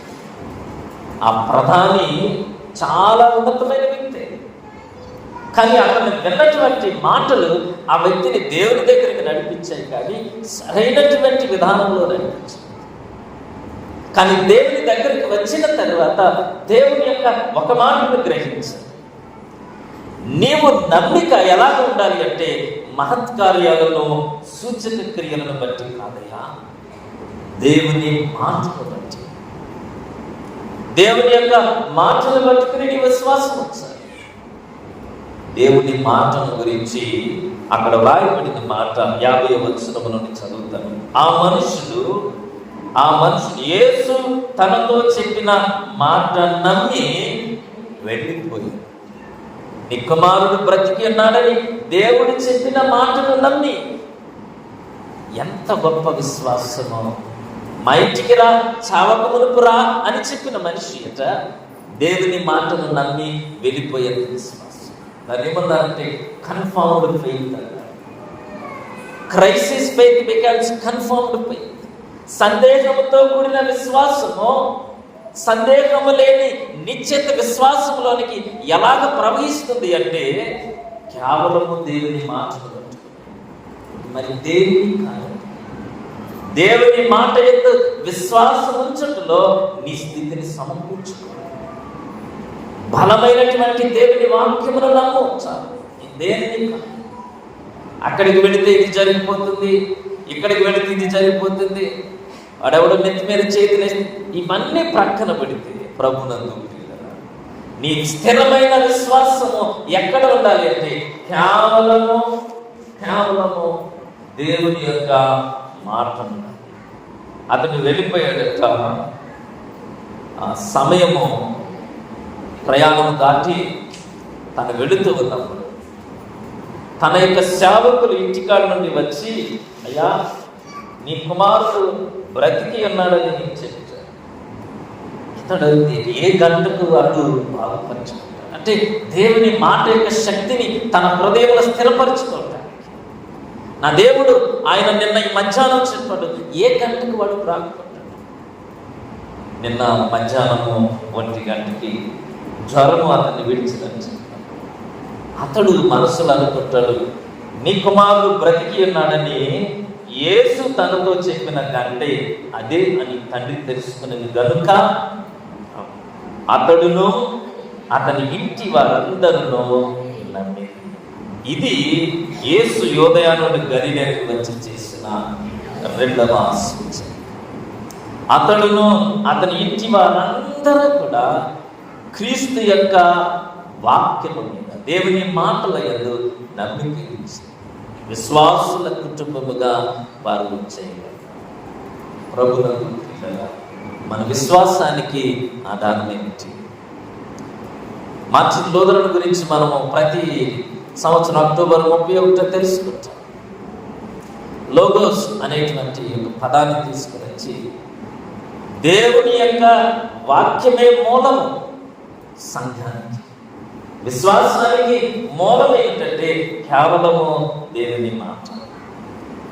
ఆ ప్రధాని చాలా ఉన్నతమైన వ్యక్తి, కానీ అతను విన్నటువంటి మాటలు ఆ వ్యక్తిని దేవుని దగ్గరికి నడిపించాయి, కానీ సరైనటువంటి విధానంలో నడిపించాయి. కానీ దేవుని దగ్గరికి వచ్చిన తర్వాత దేవుని యొక్క ఒక మాటను గ్రహించాలి. నీవు నమ్మిక ఎలా ఉండాలి అంటే మహత్కార్యాలను, సూచక క్రియలను బట్టి కాదయ్యా, దేవుని మాటను బట్టి, దేవుని యొక్క మాటను బట్టుకుని నీ విశ్వాసం వచ్చాలి. దేవుని మాటను గురించి అక్కడ వ్రాయబడిన మాట 50వ వచనం నుండి చదువుతాను. ఆ మనుషుడు యేసు తనతో చెప్పిన మాట నమ్మి వెళ్ళిపోయి, నీ కుమారుడు బ్రతికి ఉన్నాడని దేవుడు చెప్పిన మాటను నమ్మి. ఎంత గొప్ప విశ్వాసమో! మా ఇంటికి రా, చావక మునుపు రా అని చెప్పిన మనిషి అట దేవుని మాటను నమ్మి వెళ్ళిపోయే విశ్వాసం. దాన్ని ఏమన్నారంటే కన్ఫర్మ్డ్ ఫెయిత్ అంటారు. Crisis faith becomes confirmed faith. సందేహంతో కూడిన విశ్వాసము సందేహము లేని నిశ్చిత విశ్వాసంలోనికి ఎలాగ ప్రవహిస్తుంది అంటే కేవలము దేవుని మాటలు. మరి దేవుని కాదు, దేవుని మాట యందు విశ్వాసం ఉంచుటలో నీ స్థితిని సమకూర్చుకో. బలమైనటువంటి దేవుని వాక్యమును నమ్ము. చాలు, దేనిని కాదు. అక్కడికి వెళితే ఇది జరిగిపోతుంది, ఇక్కడికి వెళితే ఇది జరిగిపోతుంది, వాడెవడో నెత్తి మీద చేతులు, ఇవన్నీ ప్రక్కన పెడితే ప్రభునందు నీ స్థిరమైన విశ్వాసము ఎక్కడ ఉండాలి అంటే కేవలము దేవుని యొక్క మాట ఉండాలి. అతను వెళ్ళిపోయాడట. ఆ సమయము ప్రయాణం దాటి తను వెళుతూ ఉన్నప్పుడు తన యొక్క సేవకులు ఇంటికాడ నుండి వచ్చి, అయ్యా నీ కుమారుడు బ్రతికి ఉన్నాడని చెప్పారు. ఇతడు ఏ గంటకు వాడు బాగుపరచుకుంటాడు అంటే దేవుని మాట యొక్క శక్తిని తన హృదయంలో స్థిరపరచుకోవటానికి. నా దేవుడు ఆయన నిన్న ఈ మధ్యాహ్నం చెప్పాడు, ఏ గంటకు వాడు బాగుపడ్డాడు. నిన్న మధ్యాహ్నము 1 గంటకి జ్వరము అతన్ని విడిచిందని చెప్పాడు. అతడు మనసులో అనుకుంటాడు, నీ కుమారుడు బ్రతికి ఉన్నాడని యేసు తనతో చెప్పిన గంటే అదే అని తండ్రి తెలుసుకునేది గనుక అతడును అతని ఇంటి వారందరూ నమ్మి. ఇది యేసు యోదయ నుండి గలిలయకు వచ్చి చేసిన 2వ సూచన. అతడును అతని ఇంటి వారందరూ కూడా క్రీస్తు యొక్క వాక్యము మీద, దేవుని మాటల యందు నమ్మిక ఉంచి విశ్వాసుల కుటుంబముగా వారు చేయగలరు. ప్రభువునందు ప్రియులారా, మన విశ్వాసానికి ఆధారం ఏమిటి? మార్టిన్ లూథరన్ గురించి మనము ప్రతి సంవత్సరం అక్టోబర్ 31 తెలుసుకుంటాం. లోగోస్ అనేటువంటి పదాన్ని తీసుకుని వచ్చి దేవుని యొక్క వాక్యమే మూలము సంఘానికి, విశ్వాసానికి మూలం ఏంటంటే కేవలము దేవుని మాట.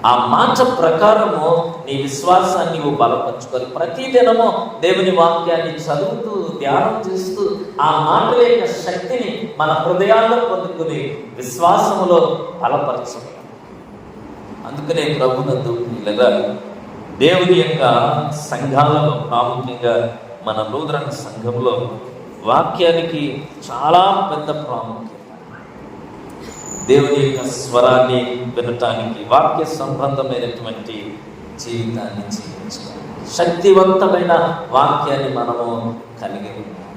ఆ మాట ప్రకారము నీ విశ్వాసాన్ని నువ్వు బలపరచుకోవాలి. ప్రతిదినము దేవుని వాక్యాన్ని చదువుతూ ధ్యానం చేస్తూ ఆ మాటల యొక్క శక్తిని మన హృదయాల్లో పొందుకుని విశ్వాసములో బలపరచాలి. అందుకనే ప్రభునందు లేదా దేవుని యొక్క సంఘాలలో ప్రాముఖ్యంగా మన లూథరన్ సంఘంలో వాక్యానికి చాలా పెద్ద ప్రాముఖ్యత. దేవుని యొక్క స్వరాన్ని వినటానికి, వాక్య సంబంధమైనటువంటి జీవితాన్ని జీవించాలి. శక్తివంతమైన వాక్యాన్ని మనము కలిగి ఉన్నాం.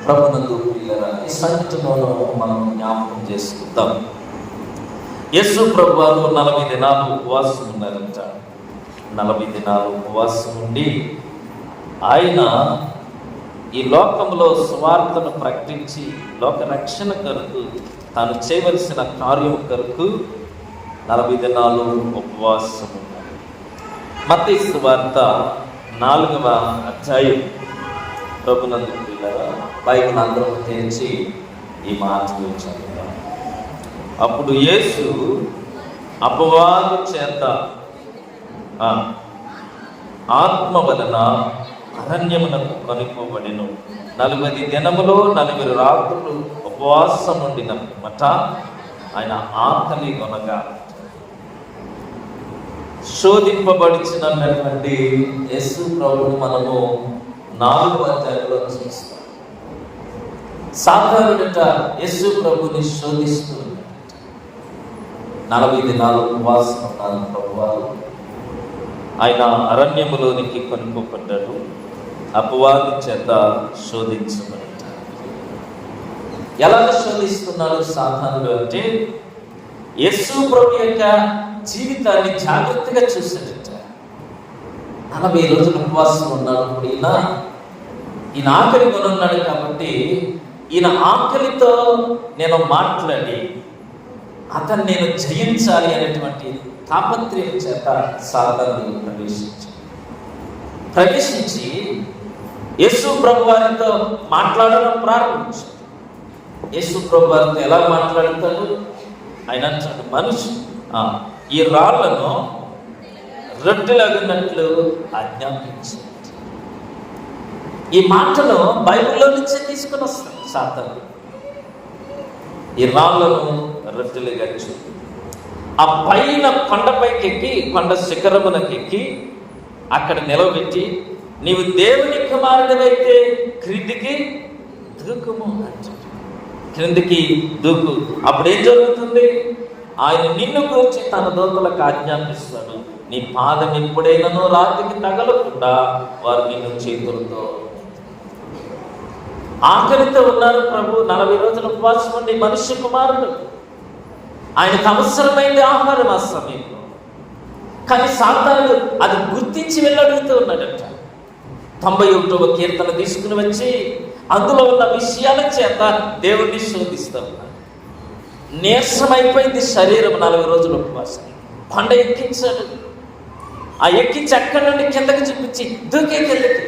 ప్రభునందు ప్రియులారా, ఈ సంఘటనలో మనం జ్ఞాపకం చేసుకుందాం. యేసు ప్రభు వారు 40 దినాలు ఉపవాసం ఉన్నారంట. 40 దినాలు ఉపవాసం ఉండి ఆయన ఈ లోకంలో సువార్తను ప్రకటించి లోక రక్షణ కొరకు తాను చేయవలసిన కార్యం కొరకు 40 దినాలు ఉపవాసం ఉన్నారు. మత్తయి సువార్త 4వ అధ్యాయం. ప్రభునందు ప్రియులారా, బైబిల్ అందరం తెరిచి ఈ మాటలు చదువుతాం. అప్పుడు యేసు అపవాది చేత ఆత్మ వలన అరణ్యమునకు కొనిపోబడెను. 40 దినములు 40 రాత్రులు ఉపవాసం ఉండిన పిమ్మట ఆయన ఆకలి కొనగా శోధింపబడిచినటువంటి యేసు ప్రభువును మనము 4వ అధ్యాయంలో చూస్తాం. సాధారణంట యేసు ప్రభుని శోధిస్తూ 40 దినాలు ఉపవాసం ఉన్నారు ప్రభువారు. ఆయన అరణ్యములోనికి కొనుక్కోబడ్డాడు, అపవాది చేత శోధించబడ్డాడు. ఎలా శోధిస్తున్నాడు సాధారణంగా అంటే యేసు ప్రభు యొక్క జీవితాన్ని జాగ్రత్తగా చూసాడట. 40 రోజులు ఉపవాసం ఉన్నాడు. ఈయన ఆకలి కొని ఉన్నాడు కాబట్టి ఈయన ఆకలితో నేను మాట్లాడి అతన్ని నేను జయించాలి అనేటువంటి తాపత్రయం చేత సాధనలో ప్రవేశించి యేసు ప్రభు వారితో మాట్లాడడం ప్రారంభించాడు. యేసు ప్రభు వారితో ఎలా మాట్లాడతాడు? ఆయన అంటాడు, మనిషి ఈ రాళ్లను రొట్టెలగినట్లు ఆజ్ఞాపించాడు. ఈ మాటను బైబిల్లో నుంచే తీసుకుని వస్తాడు సాతాను. ఈ రాళ్లను రొట్టెలుగా చూడు. ఆ పైన కొండపైకి ఎక్కి, కొండ శిఖరమునకెక్కి అక్కడ నిలబెట్టి, నీవు దేవుని కుమారుడివైతే క్రిందికి దూకుము అంటాడు. క్రిందికి దూకు. అప్పుడేం జరుగుతుంది? ఆయన నిన్ను గురించి తన దూతలకు ఆజ్ఞాపిస్తాడు. నీ పాదం ఎప్పుడైనానో రాతికి తగలకుండా వారు నిన్ను చేతులతో. ఆకలితో ఉన్నారు ప్రభు. 40 రోజుల ఉపవాసం ఉండి మనుష్య కుమారుడు. ఆయనకు అవసరమైంది ఆహారం ఆ సమయంలో. కానీ సాతానుడు అది గుర్తించి వెళ్ళడుగుతూ ఉన్నాడట. 91వ కీర్తన తీసుకుని వచ్చి అందులో ఉన్న విషయాల చేత దేవుణ్ణి శోధిస్తూ ఉన్నాడు. నీరసమైపోయింది శరీరం 40 రోజుల ఉపవాసం. కొండ ఎక్కించాడు. ఆ ఎక్కించి అక్కడి నుండి కిందకి చూపించి దూకే కిందకి.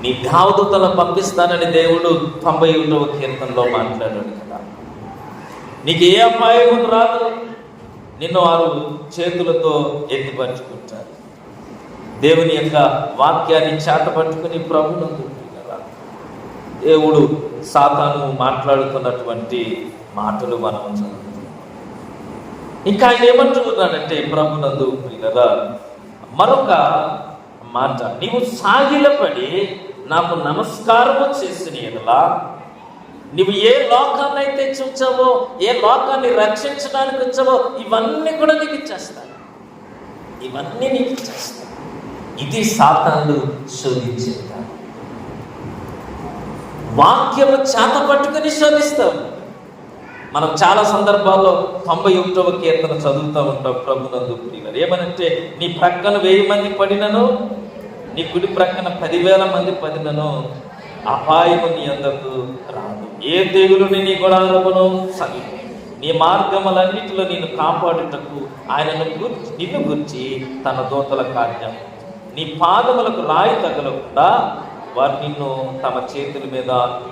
నీ దేవదూతలను పంపిస్తానని దేవుడు 91వ కీర్తనలో మాట్లాడాడు కదా. నీకు ఏ అపాయం రాదు, నిన్ను వారు చేతులతో ఎత్తిపరుచుకుంటారు. దేవుని యొక్క వాక్యాన్ని చేతపట్టుకుని ప్రభునందు కదా దేవుడు సాతాను మాట్లాడుతున్నటువంటి మాటలు మనం చదువుతాం. ఇంకా ఆయన ఏమంటున్నాడంటే ప్రభునందు కదా మరొక మాట, నీవు సాగిలపడి నాకు నమస్కారము చేసిన ఎడలా, నువ్వు ఏ లోకాన్ని అయితే చూచావో, ఏ లోకాన్ని రక్షించడానికి వచ్చావో, ఇవన్నీ కూడా నీకు ఇచ్చేస్తాను. ఇవన్నీ నీకు ఇచ్చేస్తాను. ఇది సాతానుడు శోధించేది. వాక్యము చేత పట్టుకుని శోధిస్తాం. మనం చాలా సందర్భాల్లో 91వ కీర్తన చదువుతూ ఉంటాం ప్రభునందు ప్రియులారా. ఏమనంటే, నీ ప్రక్కన 1000 మంది పడినను, నీ కుడి ప్రక్కన 10,000 మంది పడినను అపాయము నీ అందకు రాదు. ఏ తెగులుని నీ గుడారమును సమీపం. నీ మార్గములన్నిటిలో నేను కాపాడుటకు నిన్ను గుర్చి తన దూతల కార్యం. నీ పాదములకు రాయి తగలకుండా వారు నిన్ను తమ చేతుల మీద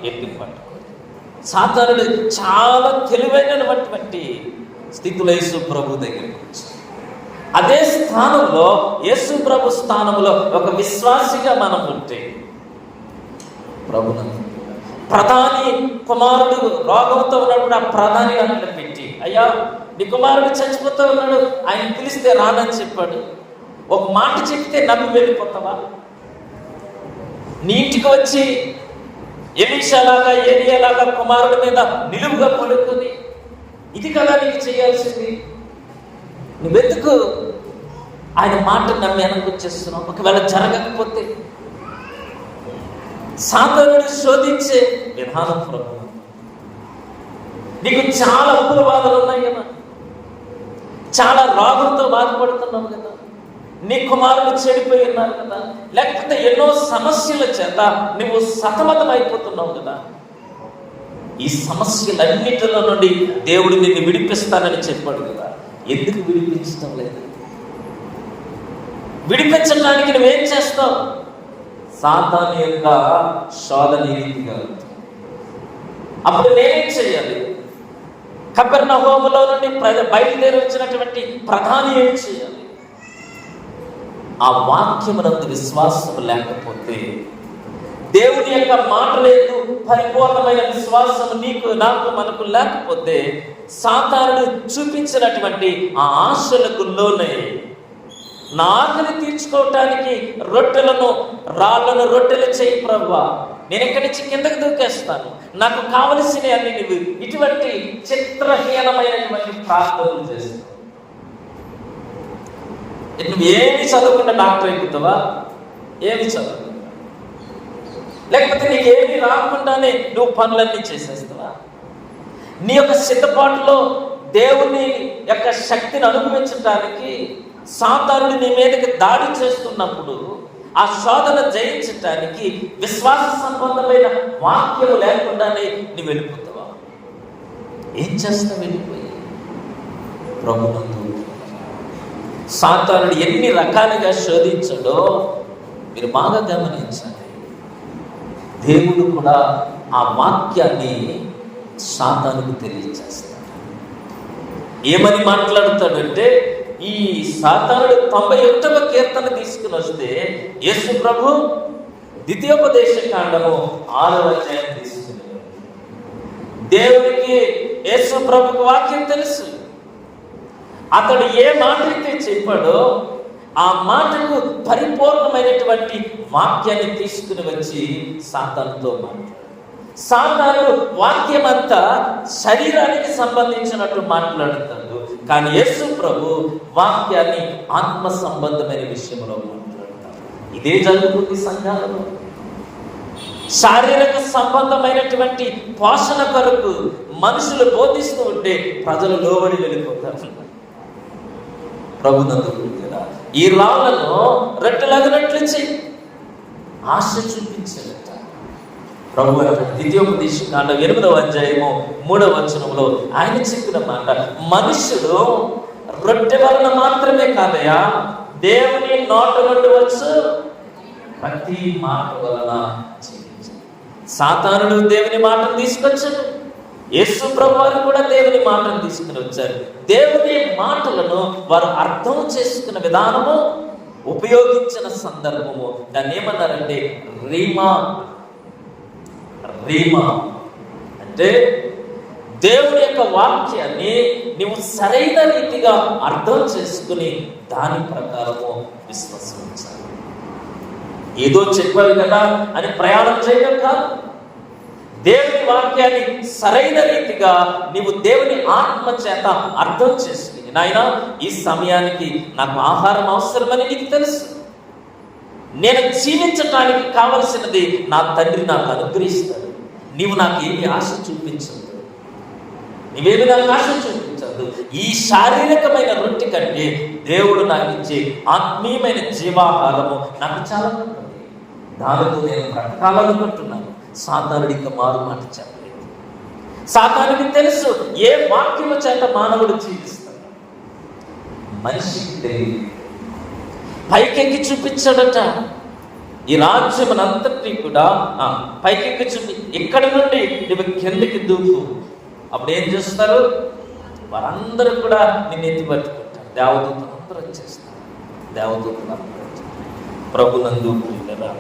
ఎత్తి పట్టుకో. సాతానుడు చాలా తెలివైనటువంటి స్థితిలో యేసు ప్రభు దగ్గరికి వచ్చాడు. అదే స్థానంలో యేసు ప్రభు స్థానంలో ఒక విశ్వాసిగా మనం ఉంటే, ప్రభునందు ప్రధాని కుమారుడు రోగంతో ఉన్నప్పుడు ఆ ప్రధాని అక్కడ పెట్టి, అయ్యా నీ కుమారుడు చచ్చిపోతూ ఉన్నాడు, ఆయన పిలిస్తే రానని చెప్పాడు. ఒక మాట చెప్తే నమ్మి వెళ్ళిపోతావా? నీ ఇంటికి వచ్చి ఎలీషాలాగా ఏలియాలాగా కుమారుడి మీద నిలువుగా పడుకొని, ఇది కదా నీకు చేయాల్సింది. నువ్వెందుకు ఆయన మాట నమ్మి వెనకొచ్చేస్తున్నావు? ఒకవేళ జరగకపోతే సాతానుడు శోధించే విధానం ప్రభు. నీకు చాలా అప్పుల బాధలు ఉన్నాయి కదా, చాలా రోగంతో బాధపడుతున్నావు కదా, నీ కుమారులు చెడిపోయి ఉన్నారు కదా, లేకపోతే ఎన్నో సమస్యల చేత నువ్వు సతమతం అయిపోతున్నావు కదా. ఈ సమస్యలన్నిటిలో నుండి దేవుడు నిన్ను విడిపిస్తానని చెప్పాడు కదా. ఎందుకు విడిపించడం లేదు? విడిపించడానికి నువ్వేం చేస్తావు? సాతాను యొక్క శోధన రీతిగా. అప్పుడు నేనేం చేయాలి? కపెర్నహూములో నుండి బయలుదేరి వచ్చినటువంటి ప్రధాని ఏం చేయాలి? ఆ వాక్యమునందు విశ్వాసం లేకపోతే, దేవుని యొక్క మాట లేదు, పరిపూర్ణమైన విశ్వాసం నీకు నాకు మనకు లేకపోతే, సాతానుడు చూపించినటువంటి ఆ ఆశలకు లోనై నా ఆకలి తీర్చుకోవటానికి రాళ్లను రొట్టెలు చేయి ప్రభువా, నేను ఎక్కడి నుంచి కిందకి దూకేస్తాను, నాకు కావలసిన అన్ని నువ్వు, ఇటువంటి చిత్రహీనమైనటువంటి ప్రార్థనలు చేస్తావు. నువ్వు ఏమి చదువుకుంటే డాక్టర్ అయిపోతావా? ఏమి చదువు, లేకపోతే నీకేమి రాకుండానే నువ్వు పనులన్నీ చేసేస్తావా? నీ యొక్క సిద్ధపాటులో దేవుని యొక్క శక్తిని అనుభవించడానికి సాతానుడు నీ మీదకి దాడి చేస్తున్నప్పుడు ఆ శోధన జయించటానికి విశ్వాస సంబంధమైన వాక్యము లేకుండానే నువ్వు వెళ్ళిపోతావా? ఏం చేస్తావు వెళ్ళిపోయి? ప్రభునందు సాతానుడు ఎన్ని రకాలుగా శోధించాడో మీరు బాగా గమనించాలి. దేవుడు కూడా ఆ వాక్యాన్ని సాతానుకు తెలియజేస్తాడు. ఏమని మాట్లాడుతాడంటే, ఈ సాతానుడు 91వ కీర్తన తీసుకుని వస్తే యేసు ప్రభు ద్వితీయోపదేశ కాండము 6వ అధ్యాయం తీసుకుని దేవునికి యేసు ప్రభుకు వాక్యం తెలుసు. అతడు ఏ మాట అయితే చెప్పాడో ఆ మాటకు పరిపూర్ణమైనటువంటి వాక్యాన్ని తీసుకుని వచ్చి సాతానుతో మాట్లాడు. సాతాను వాక్యం అంతా శరీరానికి సంబంధించినట్టు మాట్లాడుతాడు, కానీ యేసు ప్రభు వాక్యాన్ని ఆత్మ సంబంధమైన విషయంలో మాట్లాడతాడు. ఇదే జరుగుతుంది సంఘాలలో. శారీరక సంబంధమైనటువంటి పోషణ కొరకు మనుషులు బోధిస్తూ ఉంటే ప్రజలు లోబడి వెళ్ళిపోతారు. ప్రభునందు కదా, ఈ రాళ్లను రెట్టలగినట్లు చెయ్యి, ఆశ చూపించాడట ప్రభు. ద్వితీయోపదేశకాండం 8వ అధ్యాయము 3వ వచనంలో ఆయన చెప్పిన మాట, మనుషుడు రొట్టె వలన మాత్రమే కాదయా, దేవుని నోట నుండి వచ్చు ప్రతి మాట వలన జీవించాడు. సాతానుడు దేవుని మాటను తీసుకొచ్చాడు, యేసు ప్రభువారు కూడా దేవుని మాటను తీసుకుని వచ్చారు. దేవుని మాటలను వారు అర్థం చేసుకున్న విధానము, ఉపయోగించిన సందర్భము, దాన్ని ఏమన్నారంటే రీమా. రీమా అంటే దేవుని యొక్క వాక్యాన్ని నీవు సరైన రీతిగా అర్థం చేసుకుని దాని ప్రకారము విశ్వసించాలి. ఏదో చెప్పారు కదా అని ప్రయాణం చేయడం కాదు. దేవుని వాక్యాన్ని సరైన రీతిగా నీవు దేవుని ఆత్మ చేత అర్థం చేసుకుని, నాయనా ఈ సమయానికి నాకు ఆహారం అవసరమని నీకు తెలుసు, నేను జీవించటానికి కావలసినది నా తండ్రి నాకు అనుగ్రహిస్తాడు, నీవు నాకు ఏమి ఆశ చూపించదు, నీవేమి నాకు ఆశ చూపించదు. ఈ శారీరకమైన రొట్టె కంటే దేవుడు నాకు ఇచ్చే ఆత్మీయమైన జీవాహారము నాకు చాలా ఉంటుంది, దానితో నేను బ్రతకాలనుకుంటున్నాను. సాతానుడు ఇంకా మారు మాట చెప్పలేదు. సాతానుడికి తెలుసు ఏ వాక్యము చేత మానవుడు జీవిస్తాడు. మనిషికి తెలియదు, పైకెక్కి చూపించాడట. ఈ రాజ్యమునంతటి కూడా పైకెక్కి చూపి, ఇక్కడ నుండి నువ్వు కిందకి దూకు. అప్పుడు ఏం చేస్తారు? వారందరూ కూడా నిన్ను ఎత్తి పట్టుకుంటారు. దేవదూతలు అందరూ వచ్చేస్తారు. దేవదూతలు అందరూ వచ్చేస్తారు. ప్రభునందు కదా,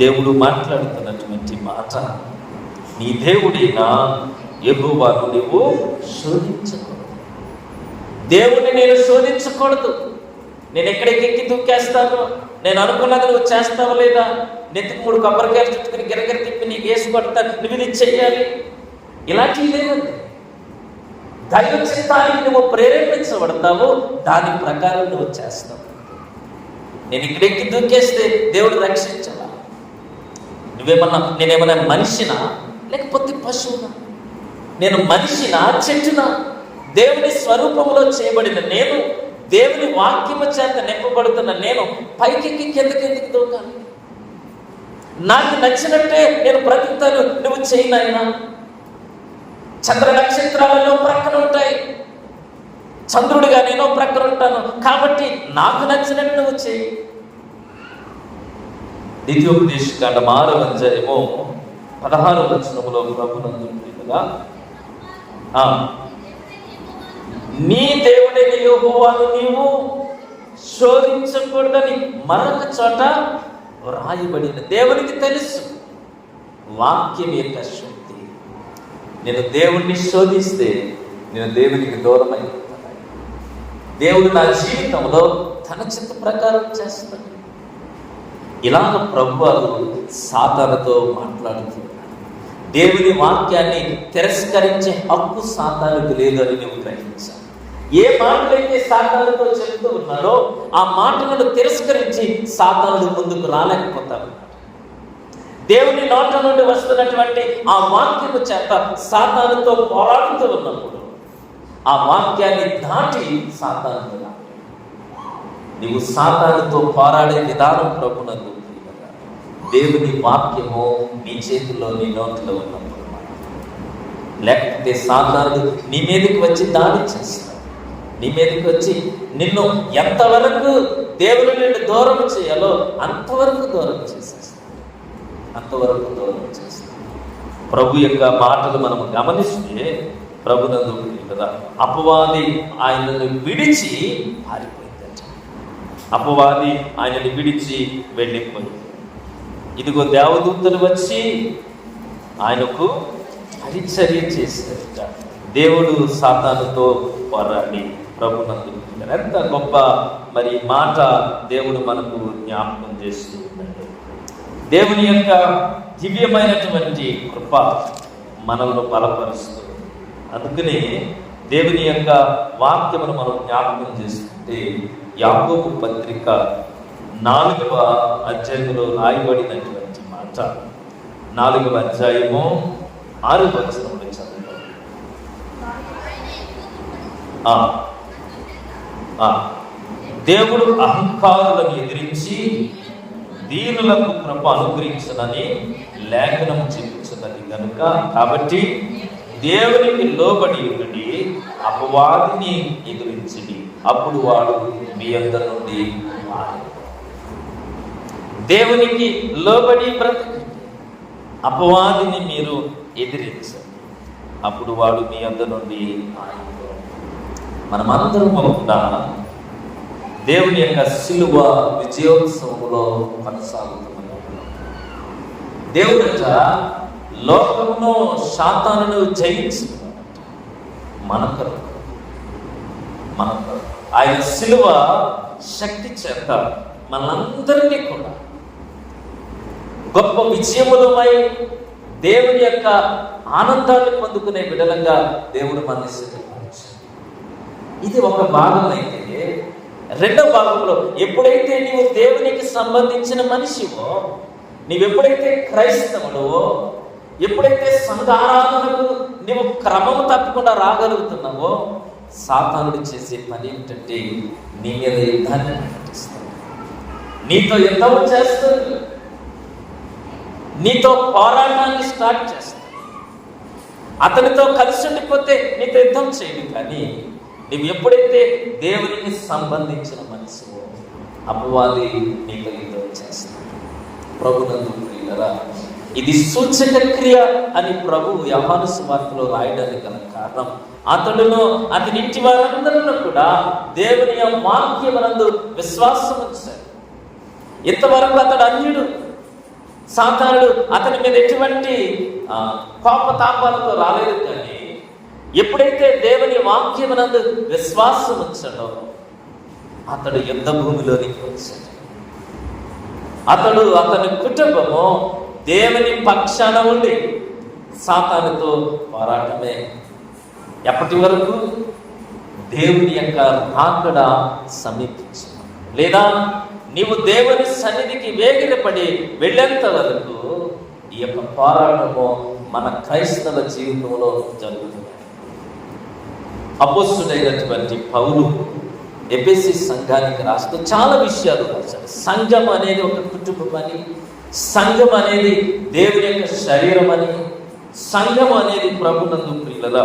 దేవుడు మాట్లాడుతున్నటువంటి మాట, నీ దేవుడైనా యెహోవాను నువ్వు శోధించకూడదు. దేవుడిని నేను శోధించకూడదు. నేను ఎక్కడికెక్కి దూకేస్తాను, నేను అనుకున్నది నువ్వు చేస్తావా లేదా, నెత్తికి 3 కొబ్బరికాయలు చుట్టుకుని గిరగిర తిప్పి నీకు వేసి కొడతాను, నువ్వు ఇది చెయ్యాలి, ఇలాంటివి లేదండి. దైవ చిత్తానికి నువ్వు ప్రేరేపించబడతావు, దాని ప్రకారం నువ్వు చేస్తావు. నేను ఇక్కడెక్కి దూకేస్తే దేవుడు రక్షించాలా? నేనేమన్నా మనిషినా లేకపోతే పశువునా? నేను మనిషినా చెట్టునా? దేవుని స్వరూపంలో చేయబడిన నేను, దేవుని వాక్యము చేత నింపబడుతున్న నేను పైకెక్కి కిందకి దూకాలి? నాకు నచ్చినట్టే నేను బ్రతుకుతాను, నువ్వు చేయనైనా. చంద్ర నక్షత్రాలలో ప్రక్కన ఉంటాయి, చంద్రుడిగా నేను ప్రక్కన ఉంటాను, కాబట్టి నాకు నచ్చినట్టు నువ్వు చేయి. ద్వితీయోపదేశకాండం 6వ అధ్యాయము 16వ వచనములో ప్రభునందుగా, నీ దేవుడైన యెహోవాను నీవు శోధించకూడదని మరొక చోట రాయబడిన. దేవునికి తెలుసు వాక్యం యొక్క శక్తి. నేను దేవుణ్ణి శోధిస్తే నేను దేవునికి దూరం అయిపోతాను. దేవుడు నా జీవితంలో తన చిత్త ప్రకారం చేస్తాడు. ఇలాగ ప్రభువారు సాతానుతో మాట్లాడుతున్నాడు. దేవుని వాక్యాన్ని తిరస్కరించే హక్కు సాతానుకు లేదు అని నువ్వు గ్రహించాలి. ఏ మాటలైతే సాతానుతో చెబుతూ ఉన్నారో ఆ మాటలను తిరస్కరించి సాతానుడు ముందుకు రాలేకపోతాడు. దేవుని నోట నుండి వస్తున్నటువంటి ఆ వాక్యము చేత సాతానుతో పోరాడుతూ ఉన్నప్పుడు ఆ వాక్యాన్ని దాటి సాతాను, నీవు సాతానుతో పోరాడే విధానం ప్రభునందు. దేవుని వాక్యము నీ చేతిలో, నీ నోటిలో ఉన్నప్పుడు, లేకపోతే సాతానుడు నీ మీదకి వచ్చి దాడి చేస్తాడు. నీ మీదకి వచ్చి నిన్ను ఎంతవరకు దేవుని నుండి దూరం చేయాలో అంతవరకు దూరం చేసేస్తాడు. అంతవరకు దూరం చేస్తాడు. ప్రభు యొక్క మాటలు మనం గమనిస్తే ప్రభునందు కదా, అపవాది ఆయనను విడిచి పారిపోయిందట. అపవాది ఆయనని విడిచి వెళ్ళిపోయింది. ఇదిగో దేవదూతలు వచ్చి ఆయనకు పరిచర్య చేశారట. దేవుడు సాతానుతో పోరాడి ప్రభునందు ఎంత గొప్ప మరి మాట దేవుడు మనకు జ్ఞాపకం చేస్తూ ఉన్నాడు. దేవుని యొక్క దివ్యమైనటువంటి కృప మనల్ని బలపరుస్తూ, అందుకని దేవుని యొక్క వాక్యమును మనం జ్ఞాపకం చేస్తుంటే యాకోబు పత్రిక 4వ అధ్యాయంలో రాయబడినటువంటి మాట, 4వ అధ్యాయము 6వ వచనంలో చదువుతాం. దేవుడు అహంకారులను ఎదిరించి దీనులకు కృప అనుగ్రహించనని లేఖనం చెప్తున్నది కనుక, కాబట్టి దేవునికి లోబడి ఉండి అపవాదిని ఎదిరించండి, అప్పుడు వాడు మీ అందరి నుండి మారి. దేవునికి లోబడి బ్రతకండి, అపవాదిని మీరు ఎదిరించండి, అప్పుడు వాడు మీ అందరి నుండి మారిపోవాలి. మనమందరం కూడా దేవుని యొక్క శిలువ విజయోత్సవంలో కొనసాగుతున్నాం. దేవుడట లోకంలో శాతానును జయించుకున్నాడు మన కొరకు. ఆయన శిలువ శక్తి చేత మనందరినీ కూడా గొప్ప విజయములమై దేవుని యొక్క ఆనందాన్ని పొందుకునే విధంగా దేవుడు మనల్ని సిద్ధపరిచాడు. ఇది ఒక భాగం అయితే, రెండో భాగంలో ఎప్పుడైతే నీవు దేవునికి సంబంధించిన మనిషివో, నీవెప్పుడైతే క్రైస్తవుడవో, ఎప్పుడైతే సంఘ ఆరాధనకు నీవు క్రమము తప్పకుండా రాగలుగుతున్నావో, సాతానుడు చేసే పని ఏంటంటే నీ మీద యుద్ధాన్ని ప్రకటిస్తాడు, నీతో యుద్ధం చేస్తాడు, నీతో పోరాటాన్ని స్టార్ట్ చేస్తాడు. అతనితో కలిసి ఉండిపోతే నీతో యుద్ధం చేయడు. కానీ నువ్వు ఎప్పుడైతే దేవునికి సంబంధించిన మనిషివో, అపవాది నీతో యుద్ధం చేస్తాడు. ప్రభునందు ప్రియులారా, ఇది సూచక క్రియ అని ప్రభు యోహాను సువార్తలో రాయడానికి గల కారణం, అతడును అతని ఇంటి వారందరిలో కూడా దేవుని వాక్యమునందు విశ్వాసం ఉంచారు. ఇంతవరకు అతడు అన్యుడు, సాతానుడు అతని మీద ఎటువంటి కోపతాపాలతో రాలేదు. కానీ ఎప్పుడైతే దేవుని వాక్యమునందు విశ్వాసం ఉంచాడో అతడు యుద్ధ భూమిలోనికి వచ్చాడు. అతని కుటుంబము దేవుని పక్షాన ఉండి సాతానుతో పోరాటమే. ఎప్పటి వరకు? దేవుని యొక్క రాకడ సమీపించింది, లేదా నీవు దేవుని సన్నిధికి వేగిరపడి వెళ్ళేంత వరకు ఈ యొక్క పోరాటము మన క్రైస్తవ జీవితంలో జరుగుతుంది. అపోస్తుడైనటువంటి పౌలు ఎఫెసీ సంఘానికి రాస్తూ చాలా విషయాలు రాశాడు. సంఘం అనేది ఒక కుటుంబం అని, సంఘం అనేది దేవుని యొక్క శరీరం అని, సంఘం అనేది ప్రభునందు ప్రియులరా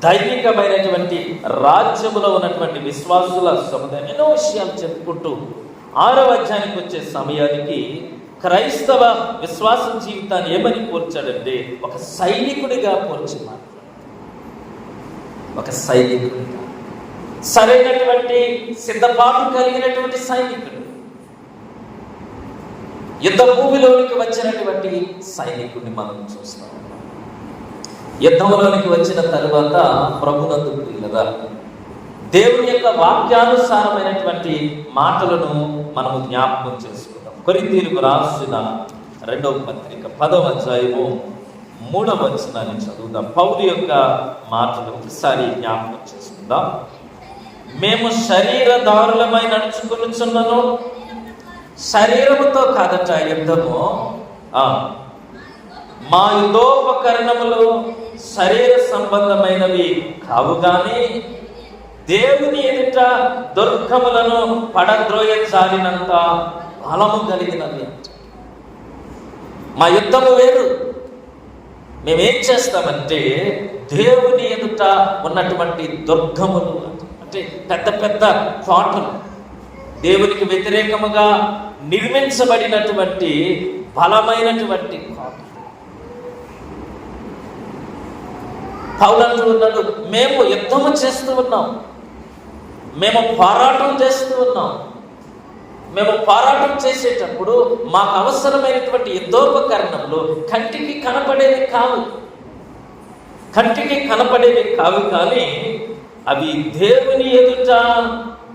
దైవికమైనటువంటి రాజ్యములో ఉన్నటువంటి విశ్వాసుల సముదాయం, ఎన్నో విషయాలు చెప్పుకుంటూ 6వ అధ్యాయానికి వచ్చే సమయానికి క్రైస్తవ విశ్వాస జీవితాన్ని ఏమని పోల్చాడంటే ఒక సైనికుడిగా పోల్చి మాట్లాడు. ఒక సైనికుడిగా, సరైనటువంటి సిద్ధపాటు కలిగినటువంటి సైనికుడు, యుద్ధ భూమిలోనికి వచ్చినటువంటి సైనికుడిని మనం చూస్తాం. యుద్ధంలోనికి వచ్చిన తరువాత ప్రభునందు ప్రియులరా దేవుని యొక్క వాక్యానుసారమైనటువంటి మాటలను మనము జ్ఞాపకం చేసుకుందాం. కొరింథీయులకు రాసిన 2వ పత్రిక 10వ అధ్యాయము 3వ వచనాన్ని చదువుదాం. పౌలు యొక్క మాటలు ఒకసారి జ్ఞాపకం చేసుకుందాం. మేము శరీరదారులమై నడుచుకొనుచున్నను, శరీరముతో కాదట యుద్ధము, మా యుద్ధోపకరణములు శరీర సంబంధమైనవి కావు గాని దేవుని ఎదుట దుర్గములను పడద్రోయజాలినంత బలము కలిగినవి. మా యుద్ధము వేరు. మేమేం చేస్తామంటే దేవుని ఎదుట ఉన్నటువంటి దుర్గములు అంటే పెద్ద పెద్ద కోటలు, దేవునికి వ్యతిరేకముగా నిర్మించబడినటువంటి బలమైనటువంటి కోటలు. పౌలు అంటూ ఉన్నాడు, మేము యుద్ధము చేస్తూ ఉన్నాం, మేము పోరాటం చేస్తూ ఉన్నాం. మేము పోరాటం చేసేటప్పుడు మాకు అవసరమైనటువంటి యుద్ధోపకరణములు కంటికి కనపడేది కావు, కంటికి కనపడేవి కావు, కానీ అవి దేవుని ఎదుట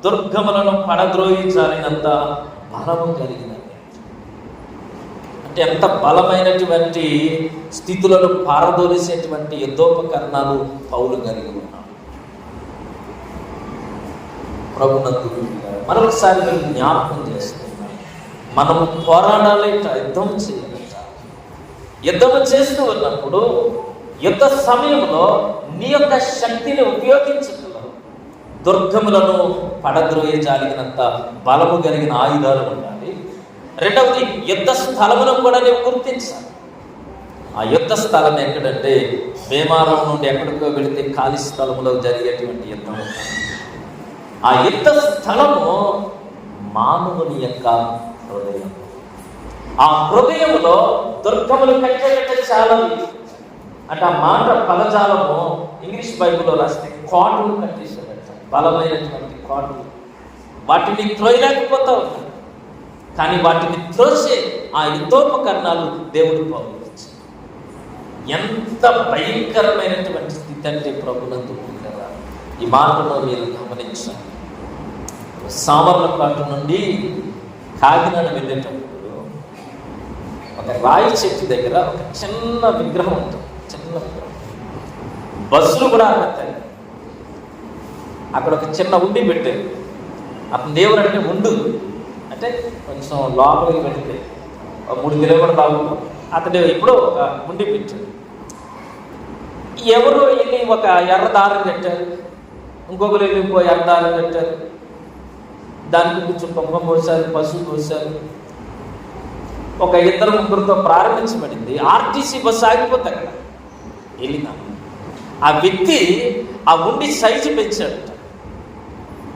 దుర్గములను పడద్రోయించాలినంత బలము కలిగినవి. అంటే ఎంత బలమైనటువంటి స్థితులను పారదోలిసేటువంటి యుద్ధోపకరణాలు పౌలు కలిగి ఉన్నాడు. ప్రభునందు మరొకసారి నేను జ్ఞాపకం చేస్తున్నాను, మనము పోరాడాలి, యుద్ధం చేయాలి. యుద్ధం చేస్తూ ఉన్నప్పుడు యుద్ధ సమయంలో నీ యొక్క శక్తిని ఉపయోగించగలవు. దుర్గములను పడద్రోయజాలిగినంత బలము కలిగిన ఆయుధాలు ఉండాలి. రెండవది, యుద్ధ స్థలమును కూడా నీవు గుర్తించాలి. ఆ యుద్ధ స్థలం ఎక్కడంటే భీమారం నుండి ఎక్కడికో వెళితే ఖాళీ స్థలంలో జరిగేటువంటి యుద్ధం. ఆ యుద్ధ స్థలము మానవుని యొక్క హృదయం. ఆ హృదయంలో దుర్గములు కట్టేటట్టు చాలా అంటే ఆ మాట పదజాలము ఇంగ్లీష్ బైబిల్లో రాస్తే కోటలు కట్టేసాడట, బలమైనటువంటి కోటలు. వాటిని త్రోయలేకపోతావు, కానీ వాటిని త్రోసే ఆ యుద్ధోపకరణాలు దేవుడు పంపించాడు. ఎంత భయంకరమైనటువంటి స్థితి అంటే ప్రభునందు కదా. ఈ మాటను మీరు గమనించాలి. సామర్లకోట నుండి కాకినాడ వెళ్ళేటప్పుడు ఒక రాయి చెట్టు దగ్గర ఒక చిన్న విగ్రహం ఉంటుంది, చిన్న విగ్రహం. బస్సులు కూడా ఆగుతాయి. అక్కడ ఒక చిన్న ఉండి పెట్టారు. అతను దేవుడు అంటే ఉండు అంటే కొంచెం లోపలికి వెళితే 3 కిలోమీటర్లు ఆగుతాం. అతడు ఎప్పుడో ఒక ఉండి పెట్టాడు. ఎవరు వెళ్ళి ఒక ఎర్ర దారం కట్టారు, ఇంకొకరు వెళ్ళి ఇంకో ఎర్ర దారం కట్టారు. దానికి కొంచెం కుంభం పోసారు, పసుపు పోసారు. ఒక 2-3తో ప్రారంభించబడింది. ఆర్టీసీ బస్సు ఆగిపోతే అక్కడ వెళ్ళినా ఆ వ్యక్తి ఆ ఉండి సైజు పెంచాడట.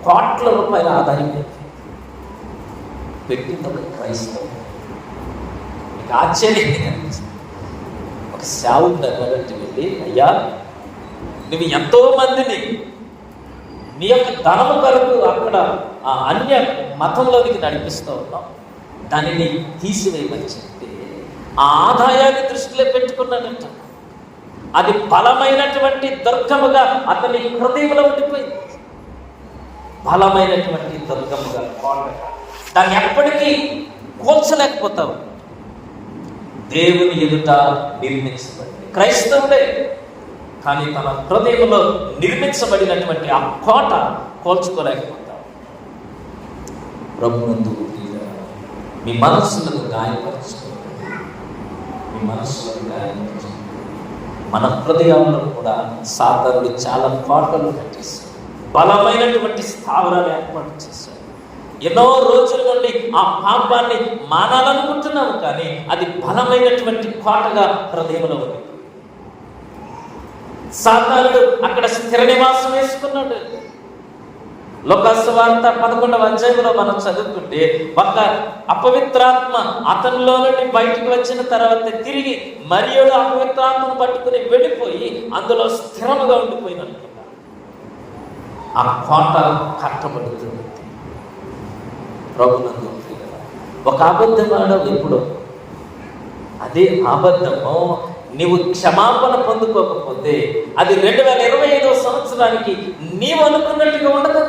కోట్ల రూపాయల ఆదాయం పెట్టింది ఒక క్రైస్తవం. మీకు ఆశ్చర్యంగా ఒక సేవకుడు దగ్గరికి వెళ్ళి, అయ్యా నువ్వు ఎంతో మందిని నీ యొక్క ధనము కొరకు అక్కడ ఆ అన్య మతంలోనికి నడిపిస్తూ ఉన్నావు, దానిని తీసివేయమని చెప్తే ఆ ఆదాయాన్ని దృష్టిలో పెట్టుకున్నాడంట. అది బలమైనటువంటి దుర్గముగా అతని హృదయంలో ఉండిపోయింది. బలమైనటువంటి దుర్గముగా దాన్ని ఎప్పటికీ కూల్చలేకపోతావు. దేవుని ఎదుట నిర్మించబడింది క్రైస్తవుడే, కానీ తన హృదయంలో నిర్మించబడినటువంటి ఆ కోట కోల్చుకోలేకపోతావు. ప్రభునందు మీ మనస్సులను గాయపరచుకోండి, మీ మనస్సులను గాయపరచుకోండి. మన హృదయంలో కూడా సాతానుడు చాలా కోటలు కట్టేశాడు, బలమైనటువంటి స్థావరాలు ఏర్పాటు చేశాడు. ఎన్నో రోజుల నుండి ఆ పాపాన్ని మానాలనుకుంటున్నాము, కానీ అది బలమైనటువంటి కోటగా హృదయంలో ఉంది. సాతానుడు అక్కడ స్థిర నివాసం వేసుకున్నాడు. లోకాసువార్త 11వ అధ్యాయంలో మనం చదువుకుంటే ఒక అపవిత్రాత్మ అతనిలో నుండి బయటికి వచ్చిన తర్వాత తిరిగి మరియుడు అపవిత్రాత్మను పట్టుకుని వెళ్ళిపోయి అందులో స్థిరముగా ఉండిపోయినట్లుగా ఆ కోట కట్టబడుతుంది. ప్రభునందు ఒక అబద్ధం ఆడవు ఎప్పుడు, అదే అబద్ధము నీవు క్షమాపణ పొందుకోకపోతే అది 2025వ సంవత్సరానికి నీవు అనుకున్నట్టుగా ఉండదు.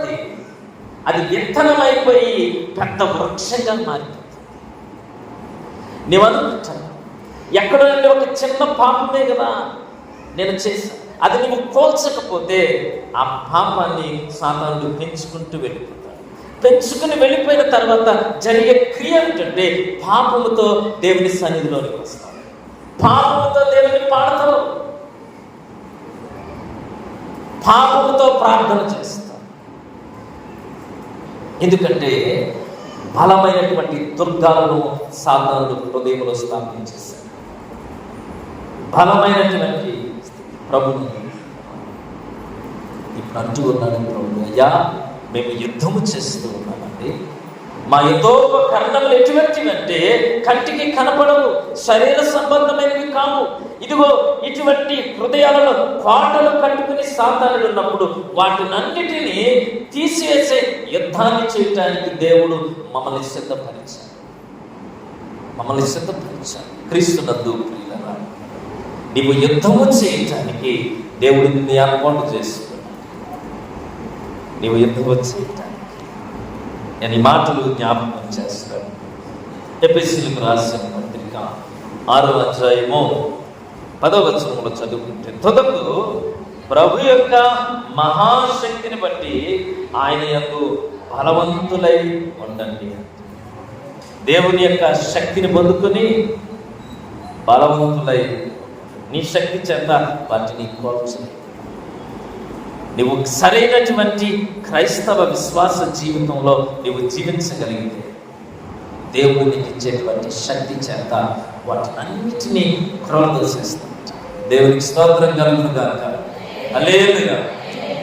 అది విత్తనం అయిపోయి పెద్ద వృక్షంగా మారిపోతుంది. నీవు అనుకుంటాను ఎక్కడ నుండి ఒక చిన్న పాపమే కదా నేను చేశాను, అది నువ్వు కోల్చకపోతే ఆ పాపాన్ని సాతానుడు పెంచుకుంటూ వెళ్ళిపోతాడు. పెంచుకుని వెళ్ళిపోయిన తర్వాత జరిగే క్రియ ఏంటంటే పాపముతో దేవుని సన్నిధిలోనికి వస్తావు, పాపముతో దేవుని పాడతావు, పాపముతో ప్రార్థన చేస్తావు. ఎందుకంటే బలమైనటువంటి దుర్గాలను సాతానుడు హృదయంలో స్థాపించేశాడు. బలమైనటువంటి ప్రభుని ఇప్పుడు అంటూ ఉన్నాడు ప్రభు, అయ్యా మేము యుద్ధము చేస్తూ ఉన్నామండి. మా యుద్ధోపకరణములు ఎటువంటివంటే కంటికి కనపడవు, శరీర సంబంధమైనవి కావు. ఇదిగో ఇటువంటి హృదయాలలో కోటలు కట్టుకుని సాతానుడు ఉన్నప్పుడు వాటినన్నిటినీ తీసివేసే యుద్ధాన్ని చేయటానికి దేవుడు మమ్మల్ని సిద్ధపరిచాడు. క్రీస్తునందు ప్రియులారా, నీవు యుద్ధము చేయటానికి దేవుడు నిన్ను ఏర్పాటు చేసుకున్నాడు. నీవు యుద్ధము చేయటానికి నేను ఈ మాటలు జ్ఞాపకం చేస్తాను. ఎఫెసీయులకు రాసిన పత్రిక 6వ అధ్యాయము 10వ వచనంలో చదువుకుంటే, తుదకు ప్రభు యొక్క మహాశక్తిని బట్టి ఆయన యందు బలవంతులై ఉండండి. దేవుని యొక్క శక్తిని పొందుకొని బలవంతులై, నీ శక్తి చేత వాటిని కోల్చు. నువ్వు సరైనటువంటి క్రైస్తవ విశ్వాస జీవితంలో నువ్వు జీవించగలిగితే దేవుడు నీకు ఇచ్చేటువంటి శక్తి చేత వాటినన్నిటినీ క్రోధేస్తాడు. దేవునికి స్తోత్రం కలుగును గాక. హల్లెలూయా.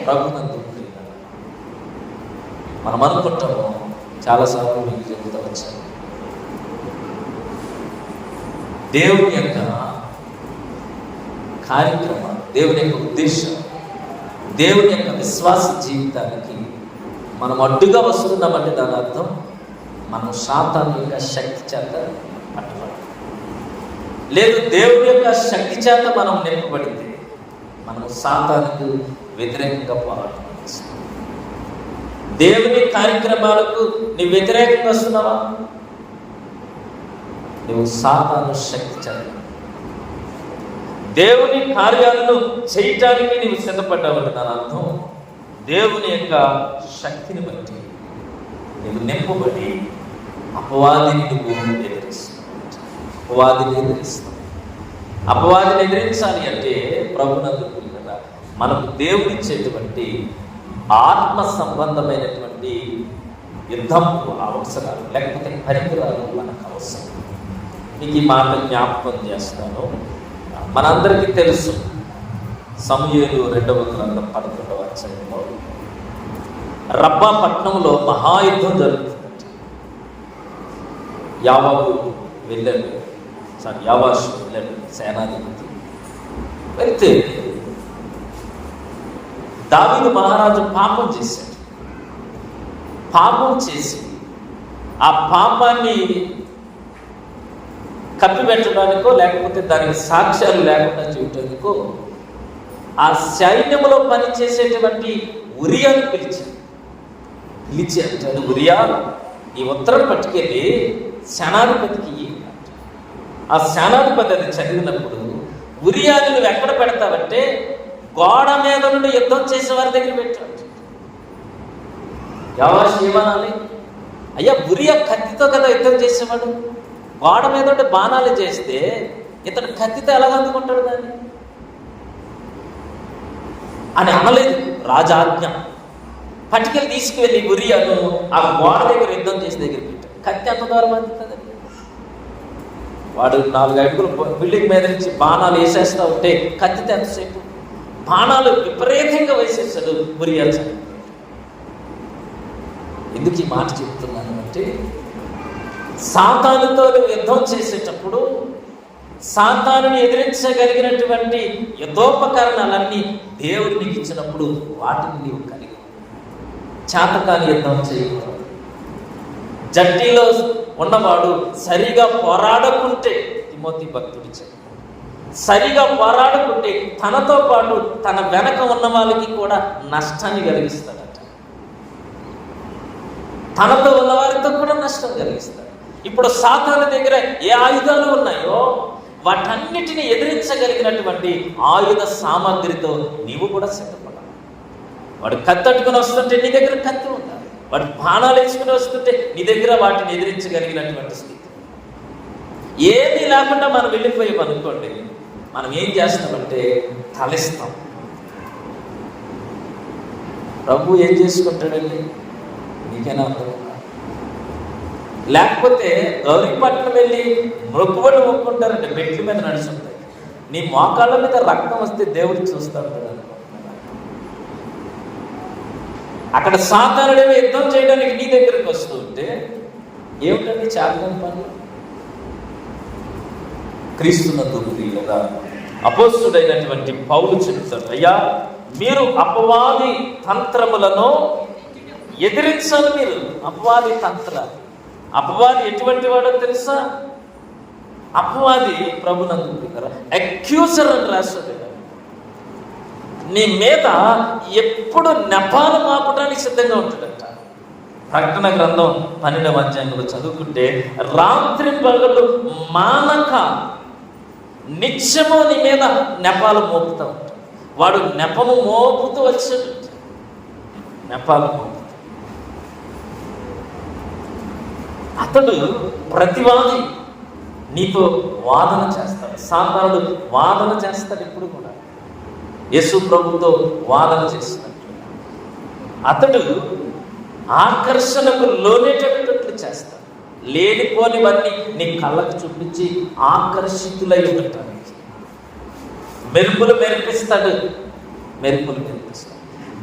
ప్రభునందు మనం అనుకుంటాము, చాలాసార్లు మీకు చెబుతూ వచ్చాను, దేవుని యొక్క కార్యక్రమం, దేవుని యొక్క ఉద్దేశం, దేవుని యొక్క విశ్వాస జీవితానికి మనం అడ్డుగా వస్తున్నామంటే దాని అర్థం మనం సాతాను యొక్క శక్తి చేత పట్టబడి, లేదు దేవుని యొక్క శక్తి చేత మనం నింపబడితే మనం సాతానుకు వ్యతిరేకంగా పోరాటం చేస్తాం. దేవుని కార్యక్రమాలకు నీ వ్యతిరేకంగా వస్తున్నావా? నువ్వు సాతాను శక్తి చేత దేవుని కార్యాలను చేయటానికి నీవు సిద్ధపడ్డావంటే దాని అర్థం దేవుని యొక్క శక్తిని బట్టి నీవు నింపబడి అపవాదిని నువ్వు ఎదిరిస్తావు. అపవాదిని ఎదిరించాలి అంటే ప్రభునందు కదా మనకు దేవుడిచ్చేటువంటి ఆత్మ సంబంధమైనటువంటి యుద్ధం అవసరాలు, లేకపోతే పరికరాలు మనకు అవసరం. మీకు ఈ మాట జ్ఞాపకం చేస్తాను. మనందరికీ తెలుసు, సమూయేలు 2వ గ్రంథం 11వ అధ్యాయంలో రబ్బా పట్టణంలో మహాయుద్ధం జరుగుతుంది. యావాషు వెళ్ళాడు, సేనాధిపతి వెళ్తే దావీదు మహారాజు పాపం చేశాడు. పాపం చేసి ఆ పాపాన్ని కప్పిపెట్టడానికో లేకపోతే దానికి సాక్ష్యాలు లేకుండా చేయటానికో ఆ సైన్యంలో పనిచేసేటువంటి ఉరియాను పిలిచి అంటాడు, ఉరియా ఈ ఉత్తరం పట్టుకెళ్ళి సేనాధిపతికి. ఆ సేనాధిపతి అది చదివినప్పుడు, ఉరియాని నువ్వు ఎక్కడ పెడతావంటే గోడ మీద నుండి యుద్ధం చేసే వారి దగ్గర పెట్టాడు. యావాషు ఏమనాలి? అయ్యా, ఉరియా కత్తితో కదా యుద్ధం చేసేవాడు, గోడ మీద ఉంటే బాణాలు చేస్తే ఇతను కత్తితో ఎలా అందుకుంటాడు దాన్ని అని అనలేదు. రాజాజ్ఞ. పట్టుకెళ్ళి తీసుకువెళ్ళి ఉరియాను ఆ గోడ దగ్గర యుద్ధం చేసి దగ్గర పెట్టాడు. కత్తి ఎంత దూరం అందుతుంది? వాడు 4 అడుగులు బిల్డింగ్ మీద నుంచి బాణాలు వేసేస్తూ ఉంటే కత్తితో ఎంతసేపు? బాణాలు విపరీతంగా వేసేస్తాడు ఉరియా. ఎందుకు ఈ మాట చెప్తున్నాను అంటే, సాతానుతో యుద్ధం చేసేటప్పుడు సాతానుని ఎదిరించగలిగినటువంటి యుద్ధోపకరణాలన్నీ దేవుడు నీకు ఇచ్చినప్పుడు వాటిని నీవు కలిగి చేతకాని యుద్ధం చేయకూడదు. జట్టిలో ఉన్నవాడు సరిగా పోరాడకుంటే, తిమోతి భక్తుడి సరిగా పోరాడకుంటే తనతో పాటు తన వెనక ఉన్న వాళ్ళకి కూడా నష్టాన్ని కలిగిస్తాడట. తనతో ఉన్నవారితో కూడా నష్టం కలిగిస్తాడు. ఇప్పుడు సాతాను దగ్గర ఏ ఆయుధాలు ఉన్నాయో వాటన్నిటిని ఎదిరించగలిగినటువంటి ఆయుధ సామాగ్రితో నీవు కూడా సిద్ధపడాలి. వాడు కత్తట్టుకుని వస్తుంటే నీ దగ్గర కత్తి ఉండాలి. వాడు బాణాలు వేసుకుని వస్తుంటే నీ దగ్గర వాటిని ఎదిరించగలిగినటువంటి స్థితి. ఏది లేకుండా మనం వెళ్ళిపోయామనుకోండి, మనం ఏం చేస్తామంటే తలెస్తాం. ప్రభు ఏం చేసుకుంటాడండి? నీకేనా అర్థం? లేకపోతే గౌరీపట్నం వెళ్ళి మొక్కుబడి మొక్కుంటారంటే మెట్ల మీద నడుచుంటాయి. నీ మోకాళ్ళ మీద రక్తం వస్తే దేవుడు చూస్తాడు. అక్కడ సాతానుడేమో యుద్ధం చేయడానికి నీ దగ్గరికి వస్తూ ఉంటే ఏమిటండి చాలని పనులు? క్రీస్తునందు ప్రియులుగా అపోస్తుడైనటువంటి పౌలు చెప్తాడు, అయ్యా మీరు అపవాది తంత్రములను ఎదిరించాలి. మీరు అపవాది తంత్రాలు. అపవాది ఎటువంటి వాడో తెలుసా? అపవాది ప్రభునందు అక్యూజర్ అని రాస్తాడు. నీ మీద ఎప్పుడు నెపాలు మాపడానికి సిద్ధంగా ఉంటాడంట. ప్రకటన గ్రంథం 12వ అధ్యాయంలో చదువుకుంటే రాత్రి పగలు మానక నిత్యము నీ మీద నెపాలు మోపుతూ ఉంటాడు. వాడు నెపము మోపుతూ వచ్చాడు, నెపాలు మోపుతూ. అతడు ప్రతివాది నీతో వాదన చేస్తాడు. సాతానుడు వాదన చేస్తాడు. ఇప్పుడు కూడా యేసు ప్రభుతో వాదన చేస్తున్నట్టు అతడు ఆకర్షణకు లోనేటట్లు చేస్తాడు. లేనిపోనివన్నీ నీ కళ్ళకు చూపించి ఆకర్షితులై ఉండటానికి మెరుపులు మెరిపిస్తాడు.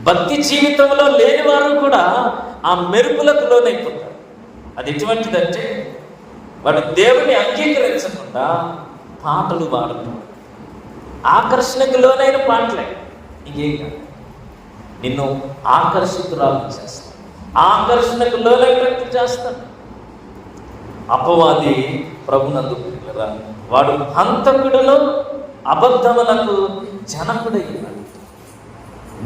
భక్తి జీవితంలో లేని వారు కూడా ఆ మెరుపులకు లోనైపోతారు. అది ఎటువంటిదంటే వాడు దేవుని అంగీకరించకుండా పాటలు పాడటం, ఆకర్షణకు లోనైన పాటలే, ఇంకేం కాదు. నిన్ను ఆకర్షితురాలు చేస్తాడు, ఆకర్షణకు లోనైనట్టు చేస్తాడు. అపవాది ప్రభునందు ప్రియులారా, వాడు హంతకుడును అబద్ధములకు జనకుడయ్యాడు.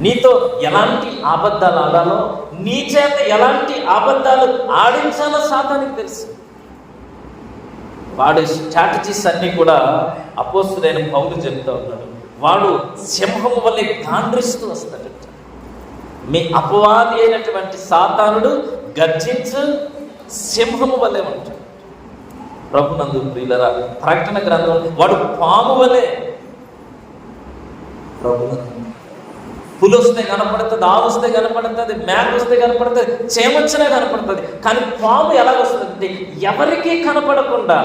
నీతో ఎలాంటి అబద్ధాలు ఆడాలో, నీ చేత ఎలాంటి అబద్ధాలు ఆడించాలో సాతానికి తెలుసు. వాడి స్ట్రాటజీస్ అన్నీ కూడా అపోస్తుడైన పౌలు చెప్తా ఉన్నాడు. వాడు సింహము వల్లే గాండ్రిస్తూ వస్తాడు. మీ అపవాది అయినటువంటి సాతానుడు గర్జించు సింహము వల్లే ఉంటాడు. ప్రభునందు ప్రియులారా, ప్రకటన గ్రంథం వాడు పాము వలె. ప్రభునందు పులి వస్తే కనపడుతుంది, ఆవు వస్తే కనపడుతుంది, మేక వస్తే కనపడుతుంది, చేమొచ్చినా కనపడుతుంది. కానీ పాము ఎలాగొస్తుంది? ఎవరికి కనపడకుండా,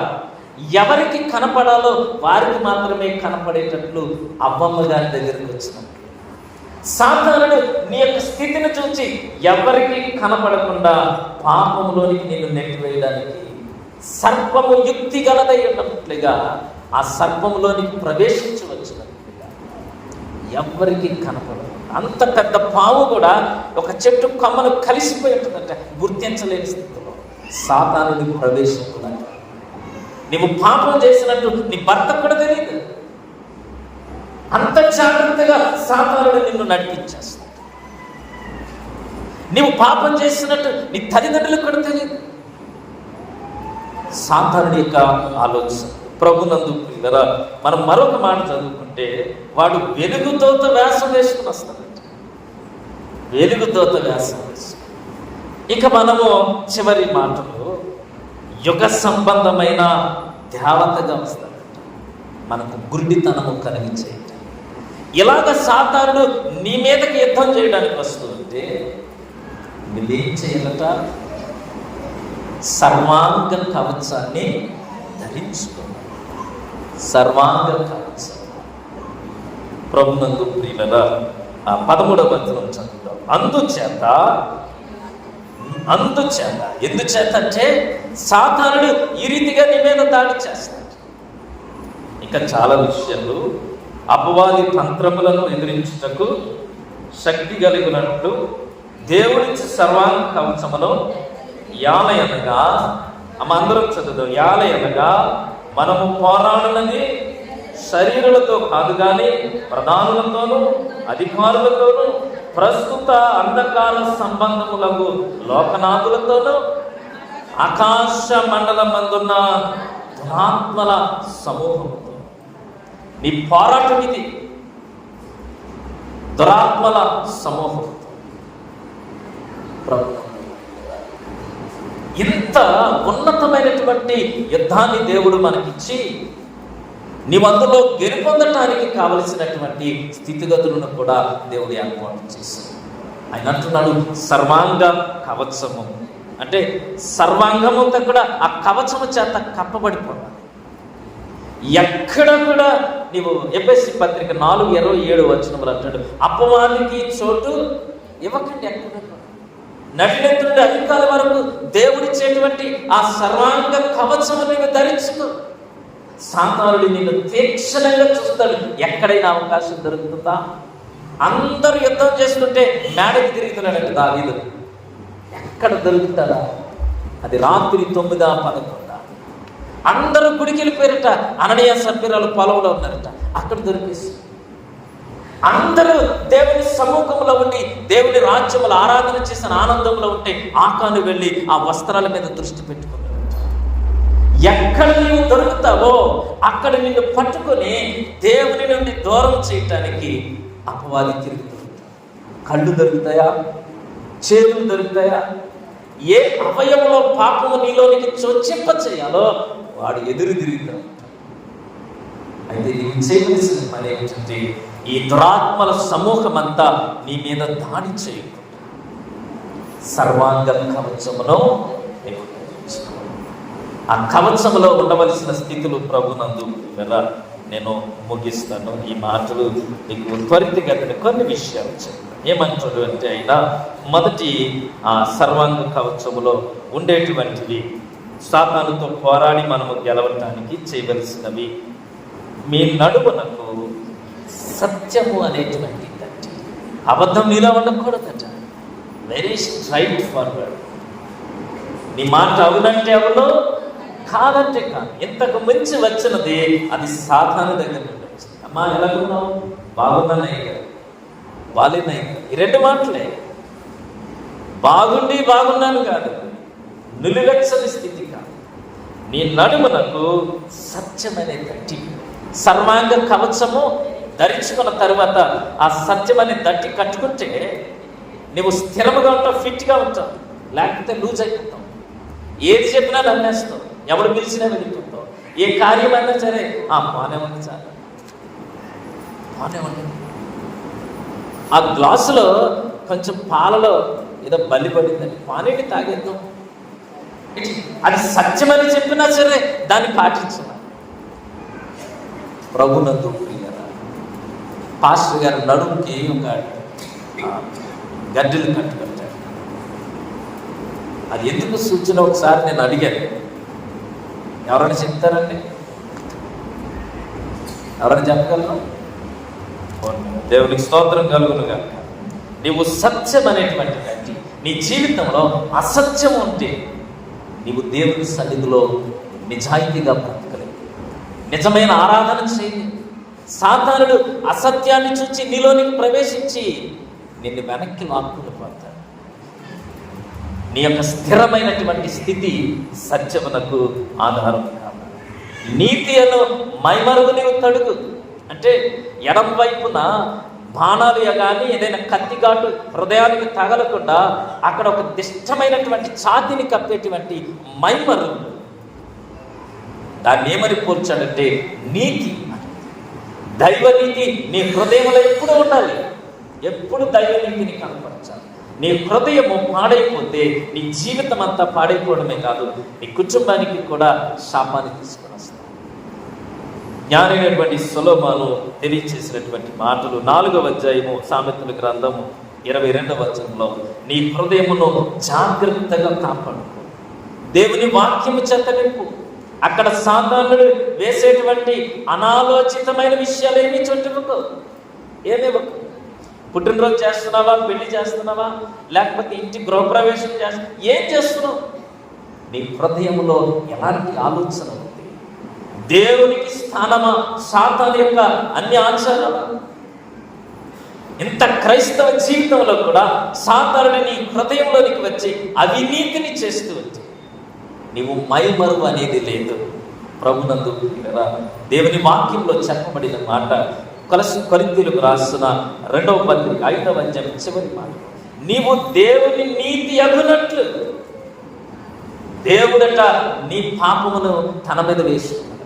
ఎవరికి కనపడాలో వారికి మాత్రమే కనపడేటట్లు అవ్వమ్మ గారి దగ్గరికి వచ్చినట్టు సాతానుడు నీ యొక్క స్థితిని చూసి ఎవరికి కనపడకుండా పాపంలోనికి నేను నెట్టివేయడానికి సర్పము యుక్తి గలదై ఉన్నట్లుగా ఆ సర్పంలోనికి ప్రవేశించవచ్చినట్లుగా ఎవరికి కనపడదు. అంత పెద్ద పాము కూడా ఒక చెట్టు కొమ్మను కలిసిపోయి ఉంటుందంట, గుర్తించలేని స్థితిలో సాతానుడి ప్రవేశించుకున్నాడు. నీవు పాపం చేసినట్టు నీ భర్తకు కూడా తెలియదు. అంత జాగ్రత్తగా సాతానుడు నిన్ను నడిపించేస్తాడు. నీవు పాపం చేసినట్టు నీ తల్లిదండ్రులకు కూడా తెలియదు. సాతానుడి యొక్క ఆలోచన. ప్రభునందు ప్రియులారా, మనం మరొక మాట చదువుకుంటే వాడు వెలుగుతోత వేషం వేసుకుని వస్తాడంట. వెలుగుతోత వేషం వేసుకుని. ఇక మనము చివరి మాటలు యుగ సంబంధమైన దేవతగా వస్తాడంట, మనకు గుడ్డితనము కలిగించేట. ఇలాగ సాతానుడు నీ మీదకి యుద్ధం చేయడానికి వస్తుంటే నువ్వేం చేయాలట? సర్వాంగ కవచాన్ని ధరించుకో. సర్వాంగ కవచం. ప్రభునందు ప్రియులారా, 13వ వచనం చదువుతాం. అందుచేత ఎందుచేత అంటే సాతానుడు ఈ రీతిగా నీ మీద దాడి చేస్తాడు. ఇంకా చాలా విషయాలు. అపవాది తంత్రములను ఎదిరించుటకు శక్తి కలిగినట్లు దేవుడిచ్చి సర్వాంగ కవచమును యాలయనగా, అందరం చదువుదాం. యాలయనగా మనము పోరాడునది శరీరులతో కాదు కానీ ప్రధానులతోనూ అధికారులతోనూ ప్రస్తుత అంధకార సంబంధములకు లోకనాథులతోనూ ఆకాశ మండలమందున్న దురాత్మల సమూహంతో. నీ పోరాటం ఇది, దురాత్మల సమూహంతో. ఇంత ఉన్నతమైనటువంటి యుద్ధాన్ని దేవుడు మనకిచ్చి నీవు అందులో గెలుపొందటానికి కావలసినటువంటి స్థితిగతులను కూడా దేవుడు ఏర్పాటు చేశాడు. ఆయన అంటున్నాడు సర్వాంగ కవచము అంటే సర్వాంగమంతా కూడా ఆ కవచము చేత కప్పబడిపోవాలి. ఎక్కడ కూడా నీవు ఎఫెసీ పత్రిక 4:27 అంటాడు, అపవాదికి చోటు ఇవ్వకండి. ఎక్కడ నడినెత్తుడి అధికారుల వరకు దేవుడిచ్చేటువంటి ఆ సర్వాంగ కవచము నీవు ధరించుకో. సాతానుడు నిన్ను తీక్షణంగా చూస్తాడు. ఎక్కడైనా అవకాశం దొరుకుతుందా? అందరూ యుద్ధం చేస్తుంటే మేడకి తిరుగుతున్నాడంట దావీదు. ఎక్కడ దొరుకుతాడా? అది రాత్రి 9-11 అందరూ గుడికి వెళ్ళిపోయారట. అననీయ సభ్యురాలు పొలంలో ఉన్నారట, అక్కడ దొరికేసి అందరూ దేవుని సముఖంలో ఉండి దేవుని రాజ్యములు ఆరాధన చేసిన ఆనందంలో ఉంటే ఆకాను వెళ్ళి ఆ వస్త్రాల మీద దృష్టి పెట్టుకున్నాడు. ఎక్కడ నీవు దొరుకుతావో అక్కడ నిన్ను పట్టుకొని దేవుని నుండి దూరం చేయటానికి అపవాది తిరుగుతుంది. కళ్ళు దొరుకుతాయా, చేతులు దొరుకుతాయా, ఏ అవయవంలో పాపము నీలోనికి చొచ్చింప చేయాలో వాడు ఎదురు తిరుగుతాడు. అయితే నీవు చేయవలసిన పని ఏమిటంటే ఈ దురాత్మల సమూహం అంతా నీ మీద దాడి చేయకుండా సర్వాంగ కవచమును ఆ కవచములో ఉండవలసిన స్థితులు ప్రభునందు నేను ముగిస్తాను. ఈ మాటలు నీకు త్వరితగతిన కొన్ని విషయాలు చెప్తాను. ఏమంటాడు అంటే ఆయన మొదటి ఆ సర్వాంగ కవచములో ఉండేటువంటివి సాతానుతో పోరాడి మనము గెలవటానికి చేయవలసినవి. మీ నడుమునకు సత్యము అనేటువంటి దట్టి, అబద్ధం నీలో ఉండకూడదట. Very straight forward. నీ మాట అవునంటే అవును, కాదంటే కాదు. ఇంతకు మించి వచ్చినది అది సాతాను దగ్గర నుండి వచ్చింది. అమ్మా ఎలాగున్నావు, బాగున్నానయ్య గారు, బాలేనయ్య గారు, ఈ రెండు మాటలే. బాగుండి బాగున్నాను కాదు, నిలువెచ్చని స్థితి కాదు. నీ నడుమునకు సత్యమనే దట్టి, సర్వాంగ కవచము ధరించుకున్న తర్వాత ఆ సత్యమనే దట్టి కట్టుకుంటే నువ్వు స్థిరముగా ఉంటావు, ఫిట్గా ఉంటావు. లేకపోతే లూజ్ అయిపోతావు. ఏది చెప్పినా నమ్మేస్తావు, ఎవరు పిలిచినా వెళ్ళిపోతావు. ఏ కార్యమైనా సరే బానే ఉంది చాలు, బానే ఉంది. ఆ గ్లాసులో కొంచెం పాలలో ఏదో బలి పడిందని పానీటి తాగేద్దాం. అది సత్యమని చెప్పినా సరే దాన్ని పాటించాలి. ప్రభునందు ప్రియులారా, పాస్టర్ గారు నడుముకి ఒక గడ్డలు కట్టుకుంటాడు. అది ఎందుకు సూచన ఒకసారి నేను అడిగాను. ఎవరైనా చెప్తారండి? ఎవరైనా చెప్పగలరు? దేవునికి స్తోత్రం కలుగునుగా. నీవు సత్యం అనేటువంటి గట్టి, నీ జీవితంలో అసత్యం ఉంటే నీవు దేవుని సన్నిధిలో నిజాయితీగా బ్రతకలేదు, నిజమైన ఆరాధన చేయలేదు. సాతానుడు అసత్యాన్ని చూచి నీలోనికి ప్రవేశించి నిన్ను వెనక్కి లాక్కుని పోతాడు. నీ యొక్క స్థిరమైనటువంటి స్థితి సత్యమునకు ఆధారం కాదు. నీతి అను మైమరుగు నీవు తడుగు అంటే ఎడం వైపున బాణాలు కానీ ఏదైనా కత్తిగాటు హృదయానికి తగలకుండా అక్కడ ఒక దిష్టమైనటువంటి ఛాతిని కప్పేటువంటి మైమరుగు, దాన్ని ఏమని పోల్చాడంటే నీతి. దైవనీతి నీ హృదయంలో ఎప్పుడు ఉండాలి, ఎప్పుడు దైవనీతిని కనపరచాలి. నీ హృదయము పాడైపోతే నీ జీవితం అంతా పాడైపోవడమే కాదు, నీ కుటుంబానికి కూడా శాపాన్ని తీసుకొని వస్తాయి. జ్ఞానైనటువంటి సొలొమోను తెలియచేసినటువంటి మాటలు 4వ అధ్యాయము సామెతల గ్రంథము 22వ వచనంలో, నీ హృదయమును జాగ్రత్తగా కాపాడుకో, దేవుని వాక్యము చేత నింపు. అక్కడ సాతానుడు వేసేటువంటి అనాలోచితమైన విషయాలు ఏమీ చోటుకో, ఏమివ్వకు. పుట్టినరోజు చేస్తున్నావా, పెళ్లి చేస్తున్నావా, లేకపోతే ఇంటి గృహప్రవేశం చేస్తున్నావా, ఏం చేస్తున్నావు? నీ హృదయంలో ఎలాంటి ఆలోచన ఉంది? దేవునికి స్థానమా, సాతాను యొక్క అన్ని ఆచారాలు? ఇంత క్రైస్తవ జీవితంలో కూడా సాతానుడు నీ హృదయంలోనికి వచ్చి అవినీతిని చేస్తూ వచ్చి నీవు మైమరువు అనేది లేదు. ప్రభునందు దేవుని వాక్యంలో చెప్పబడిన మాట, కొరింథీయులకు రాసిన 2వ పత్రిక 5వ అధ్యాయం చివరి మాట, నీవు దేవుని నీతి అగునట్లు దేవుడట నీ పాపమును తన మీద వేసుకున్నాడు.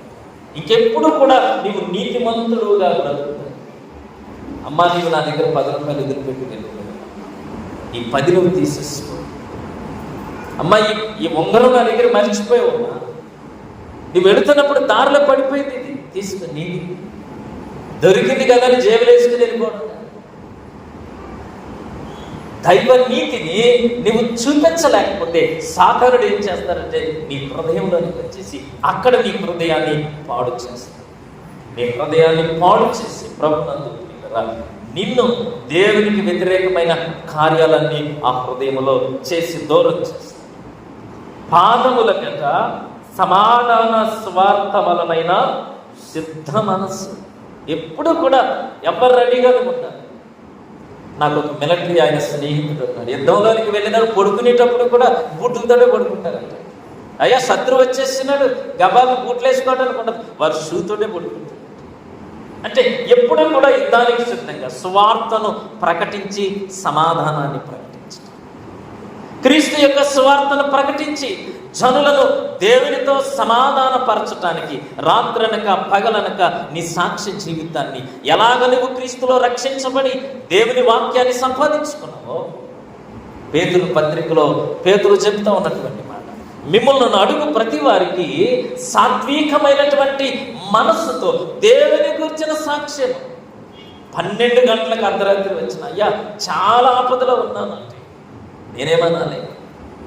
ఇంకెప్పుడు కూడా నీవు నీతిమంతుడుగా బ్రతుకుతావు. అమ్మా, నీవు నా దగ్గర 10 రూపాయలు ఎదురుపెట్టి వెళ్ళిపోయావు, ఈ 10 నువ్వు తీసేసుకో. అమ్మా, ఈ ఉంగరం నా దగ్గర మర్చిపోయావు. నువ్వు వెళుతున్నప్పుడు దారిలో పడిపోయింది, ఇది తీసుకుని దొరికింది కదా అని జేబులు వేసుకుని వెళ్ళిపోవడం. దైవ నీతిని నువ్వు చూపించలేకపోతే సాతానుడు ఏం చేస్తారంటే నీ హృదయంలోనికి వచ్చేసి అక్కడ నీ హృదయాన్ని పాడు చేస్తాడు. నీ హృదయాన్ని పాడు చేసి ప్రభునందు నిన్ను దేవునికి వ్యతిరేకమైన కార్యాలన్నీ ఆ హృదయంలో చేసి దూరం చేస్తాడు. పాదముల కట సమాధాన స్వార్థ వలనైన సిద్ధ మనస్సు. ఎప్పుడు కూడా ఎవరు రెడీగానే ఉంటారు. నాకు ఒక మిలిటరీ ఆయన స్నేహితుడు ఉన్నాడు. యుద్ధంలోనికి వెళ్ళినాడు, పడుకునేటప్పుడు కూడా బూట్లతోనే పడుకుంటారంట. అయ్యా శత్రువు వచ్చేస్తున్నాడు, గబాలు బూట్లు వేసుకోవడానికి ఉండదు, వారు షూతోనే పడుకుంటారు. అంటే ఎప్పుడు కూడా యుద్ధానికి సిద్ధంగా సువార్తను ప్రకటించి సమాధానాన్ని ప్రకటించడం, క్రీస్తు యొక్క సువార్తను ప్రకటించి జనులను దేవునితో సమాధానపరచటానికి రాత్రనక పగలనక నీ సాక్ష్య జీవితాన్ని ఎలాగ నువ్వు క్రీస్తులో రక్షించబడి దేవుని వాక్యాన్ని సంపాదించుకున్నావో పేతురు పత్రికలో పేతురు చెప్తా ఉన్నటువంటి మాట, మిమ్మల్ని అడుగు ప్రతి వారికి సాత్వికమైనటువంటి మనస్సుతో దేవుని గురించిన సాక్ష్యం. 12 గంటలకు అర్ధరాత్రి వచ్చిన, అయ్యా చాలా ఆపదలో ఉన్నాను అంటే నేనేమనాలి?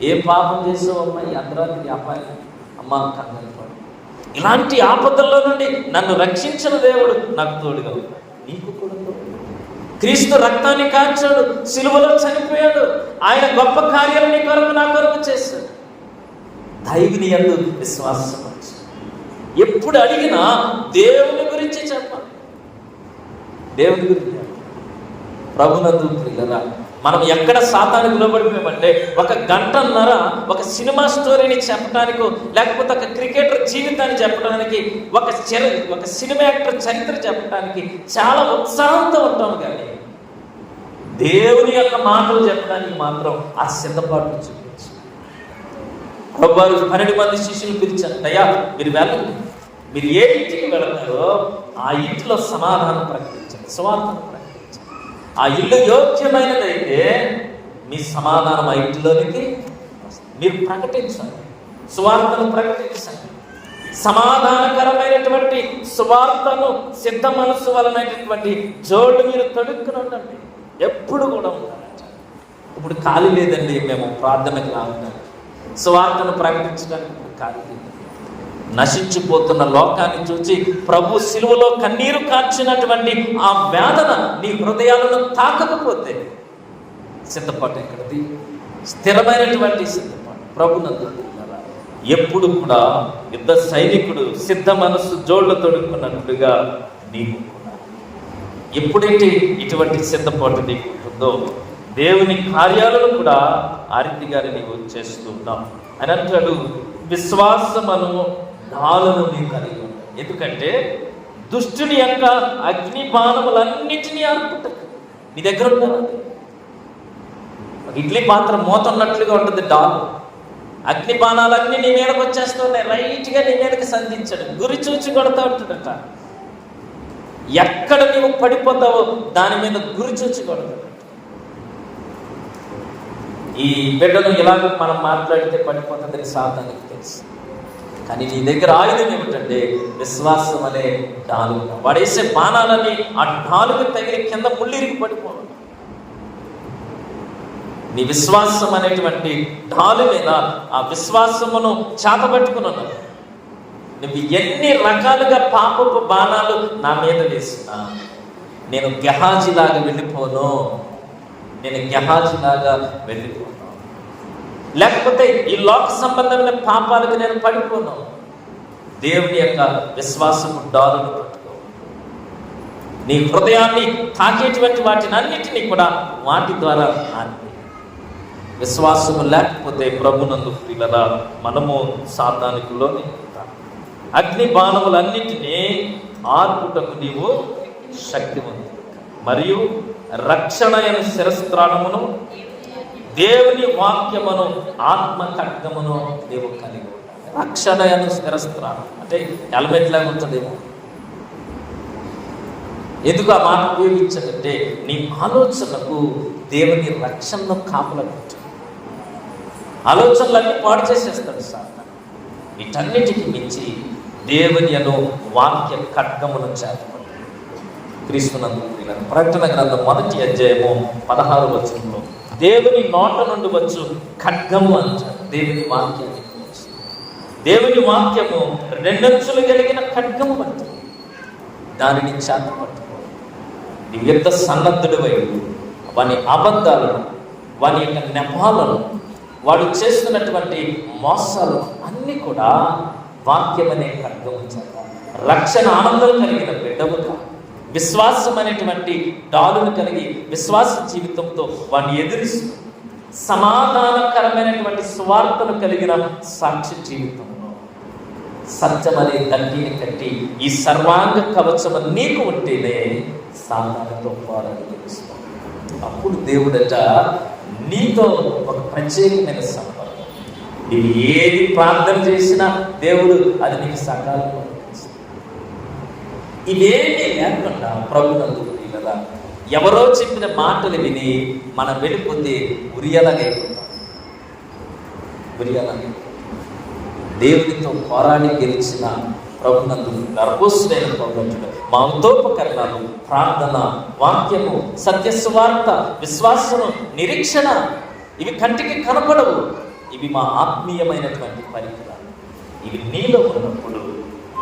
ఏం పాపం చేసావు అమ్మా ఈ అర్ధరాత్రి అపాయం? అమ్మ కంగారు పడు, ఇలాంటి ఆపదల్లో నుండి నన్ను రక్షించిన దేవుడు నాకు తోడుగా ఉన్నాడు, నీకు కూడా తోడుగా. క్రీస్తు రక్తాన్ని కార్చాడు, సిలువలో చనిపోయాడు, ఆయన గొప్ప కార్యాలు నీ కొరకు నా కొరకు చేశాడు. దైవుని యందు విశ్వాసం వచ్చి ఎప్పుడు అడిగినా దేవుని గురించి చెప్పాలి. దేవుని గురించి ప్రభునందు ప్రియులారా, మనం ఎక్కడ సాతానికి లోబడిపోయామంటే 1 గంటన్నర ఒక సినిమా స్టోరీని చెప్పడానికో, లేకపోతే ఒక క్రికెటర్ జీవితాన్ని చెప్పడానికి, ఒక సినిమా యాక్టర్ చరిత్ర చెప్పడానికి చాలా ఉత్సాహంతో ఉంటాము. కానీ దేవుని యొక్క మాటలు చెప్పడానికి మాత్రం ఆ సిద్ధపాటు చూపించు. ప్రభువారు 12 మంది శిష్యులు పిలిచారు, అయ్యా మీరు వెళ్ళండి, మీరు ఏ ఇంటికి వెళతారో ఆ ఇంటిలో సమాధానం ప్రకటించండి, సువార్తను ప్రకటించండి. ఆ ఇల్లు యోగ్యమైనదైతే మీ సమాధానం ఆ ఇంటిలోనికి మీరు ప్రకటించండి, సువార్తను ప్రకటించండి. సమాధానకరమైనటువంటి సువార్తను సిద్ధ మనస్సు వలనటువంటి జోళ్ళు మీరు తొడుక్కుని ఉండండి, ఎప్పుడు కూడా ఉండాలంట. ఇప్పుడు ఖాళీ లేదండి, మేము ప్రార్థనకు రావాలి, సువార్తను ప్రకటించడానికి ఖాళీ లేదు. నశించిపోతున్న లోకాన్ని చూసి ప్రభు సిలువలో కన్నీరు కార్చినటువంటి ఆ వేదన నీ హృదయాలను తాకకపోతే సిద్ధపాటు ఎక్కడిది? స్థిరమైనటువంటి సిద్ధపాటు ప్రభునందు. ఎప్పుడు కూడా యుద్ధ సైనికుడు సిద్ధ మనస్సు జోళ్లు తొడుక్కున్నట్టుగా నీకు కూడా ఎప్పుడైతే ఇటువంటి సిద్ధపాటు నీకు ఉంటుందో దేవుని కార్యాలను కూడా ఆ రీతిగానే నీవు చేస్తున్నావు అని అంటాడు. విశ్వాసమను డాలను నీవు కలిగి ఉంటావు. ఎందుకంటే దుష్టుని యొక్క అగ్ని బాణములన్నిటినీ ఆర్పుటకు నీ దగ్గర ఉంటాను. ఇడ్లీ పాత్ర మోతున్నట్లుగా ఉంటుంది డాలు. అగ్ని బాణాలన్నీ నీ మీదకి వచ్చేస్తున్నాయి, రైట్గా నీ మీదకి సంధించాడు, గురి చూచి కొడతా ఉంటాడట. ఎక్కడ నీవు పడిపోతావో దాని మీద గురి చూచి కొడతాడు. ఈ బిడ్డను ఇలాగ మనం మాట్లాడితే పడిపోతుందని సాతానికి తెలుసు. కానీ నీ దగ్గర ఆయుధం ఏమిటంటే విశ్వాసం అనే డాలు. వాడేసే బాణాలని ఆ డాలుకు తగిలి కింద ముళ్ళిరికి పడిపోవాలి. నీ విశ్వాసం అనేటువంటి డాలు మీద ఆ విశ్వాసమును చేతబట్టుకుని ఉన్నావు. నువ్వు ఎన్ని రకాలుగా పాపపు బాణాలు నా మీద వేసినా నేను గెహాజీలాగా వెళ్ళిపోను, నేను గెహాజీలాగా వెళ్ళిపోను. లేకపోతే ఈ లోక సంబంధమైన పాపాలకు నేను పడిపోను. దేవుని యొక్క విశ్వాసము డాలును పట్టుకో. నీ హృదయాన్ని తాకేటువంటి వాటిని అన్నిటినీ కూడా వాటి ద్వారా ఆర్పి. విశ్వాసము లేకపోతే ప్రభునందు ప్రియులారా మనము సాతానికి లోని అగ్ని బాణములన్నిటినీ ఆర్పుటకు నీవు శక్తివంతుడు మరియు రక్షణ అయిన శిరస్త్రాణమును దేవుని వాక్యమును ఆత్మ ఖడ్గమును నీవు కలిగి ఉండాలి. రక్షణ అయిన శిరస్త్రాణం అంటే హెల్మెట్ లాగా ఉంటుందేమో. ఎందుకు ఆ మాట ఉపయోగించాలంటే నీ ఆలోచనకు దేవుని రక్షణను కాపలట్టు. ఆలోచనలన్నీ పాడు చేసేస్తాడు సాతాను. వీటన్నిటికి మించి దేవుని అను వాక్య ఖడ్గమును చేతపడు. క్రీస్తునందు ప్రకటన గ్రంథం 1వ అధ్యాయము 16వ వచనంలో దేవుని నోట నుండి వచ్చు ఖడ్గము అంటారు. దేవుని వాక్యాన్ని దేవుని వాక్యము 2 అంచులు కలిగిన ఖడ్గము అంటారు. దానిని చేతపట్టుకో. నీ యుద్ధ సన్నద్ధుడు వైపు వాని అబద్ధాలను, వాని యొక్క నెపాలను, వాడు చేస్తున్నటువంటి మోసాలు అన్నీ కూడా వాక్యం అనే ఖడ్గము చేత రక్షణ ఆనందం కలిగిన బిడ్డముగా, విశ్వాసం అనేటువంటి డాలును కలిగి విశ్వాస జీవితంతో వాడిని ఎదురిస్తూ సమాధానకరమైనటువంటి స్వార్థను కలిగిన సాక్షి జీవితంలో సత్యం అనే దండిని కట్టి ఈ సర్వాంగ కవచము నీకు ఉంటేనే సాధారణతో పోరాడి తెలుస్తాం. అప్పుడు దేవుడట నీతో ఒక ప్రత్యేకమైన సంపర్కం. నీవు ఏది ప్రార్థన చేసినా దేవుడు అది నీకు సకాలంలో ఇస్తాడు. ఇవేమీ లేకుండా ప్రభునందు కదా ఎవరో చెప్పిన మాటలు విని మనం వెళ్ళిపోతే ఉరియలగైపోతాం. దేవునితో పోరాడి గెలిచిన ప్రభునందు గర్భోసుడైన ప్రభుత్వుడు మా ఉదోపకరణాలు, ప్రార్థన, వాక్యము, సత్యస్వార్త, విశ్వాసము, నిరీక్షణ ఇవి కంటికి కనపడవు. ఇవి మా ఆత్మీయమైనటువంటి పరికరాలు. ఇవి నీలో ఉన్నప్పుడు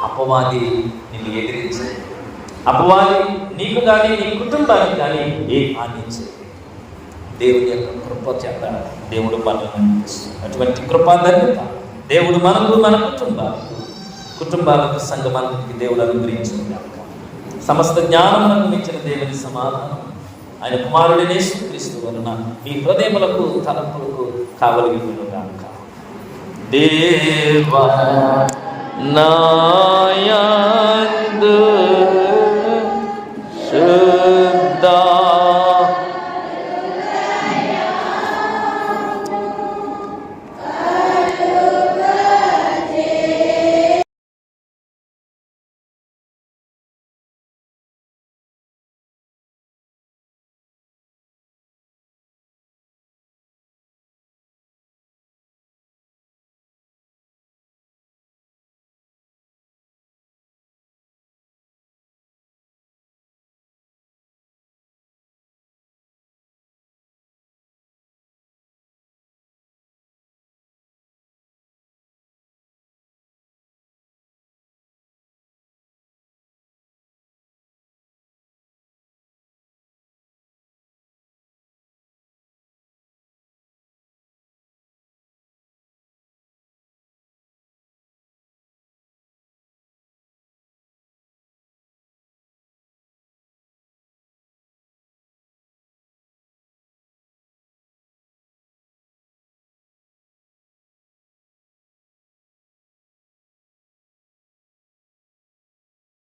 అపవాది నిన్ను ఎదిరించదు. అపవాది నీకు కానీ నీ కుటుంబానికి కానీ ఏ హాని చేయదు. దేవుని యొక్క కృప చేత దేవుడు మనల్ని అటువంటి కృపాధన్యత దేవుడు మనకు, మన కుటుంబాలకు సంగమానికి దేవుడు అనుగ్రహించిన సమస్త జ్ఞానములకు మించిన దేవుని సమాధానం ఆయన కుమారుడైన యేసుక్రీస్తు వలన మీ హృదయములకు తలంపులకు కావలిగినగాక. దేవా నాయందు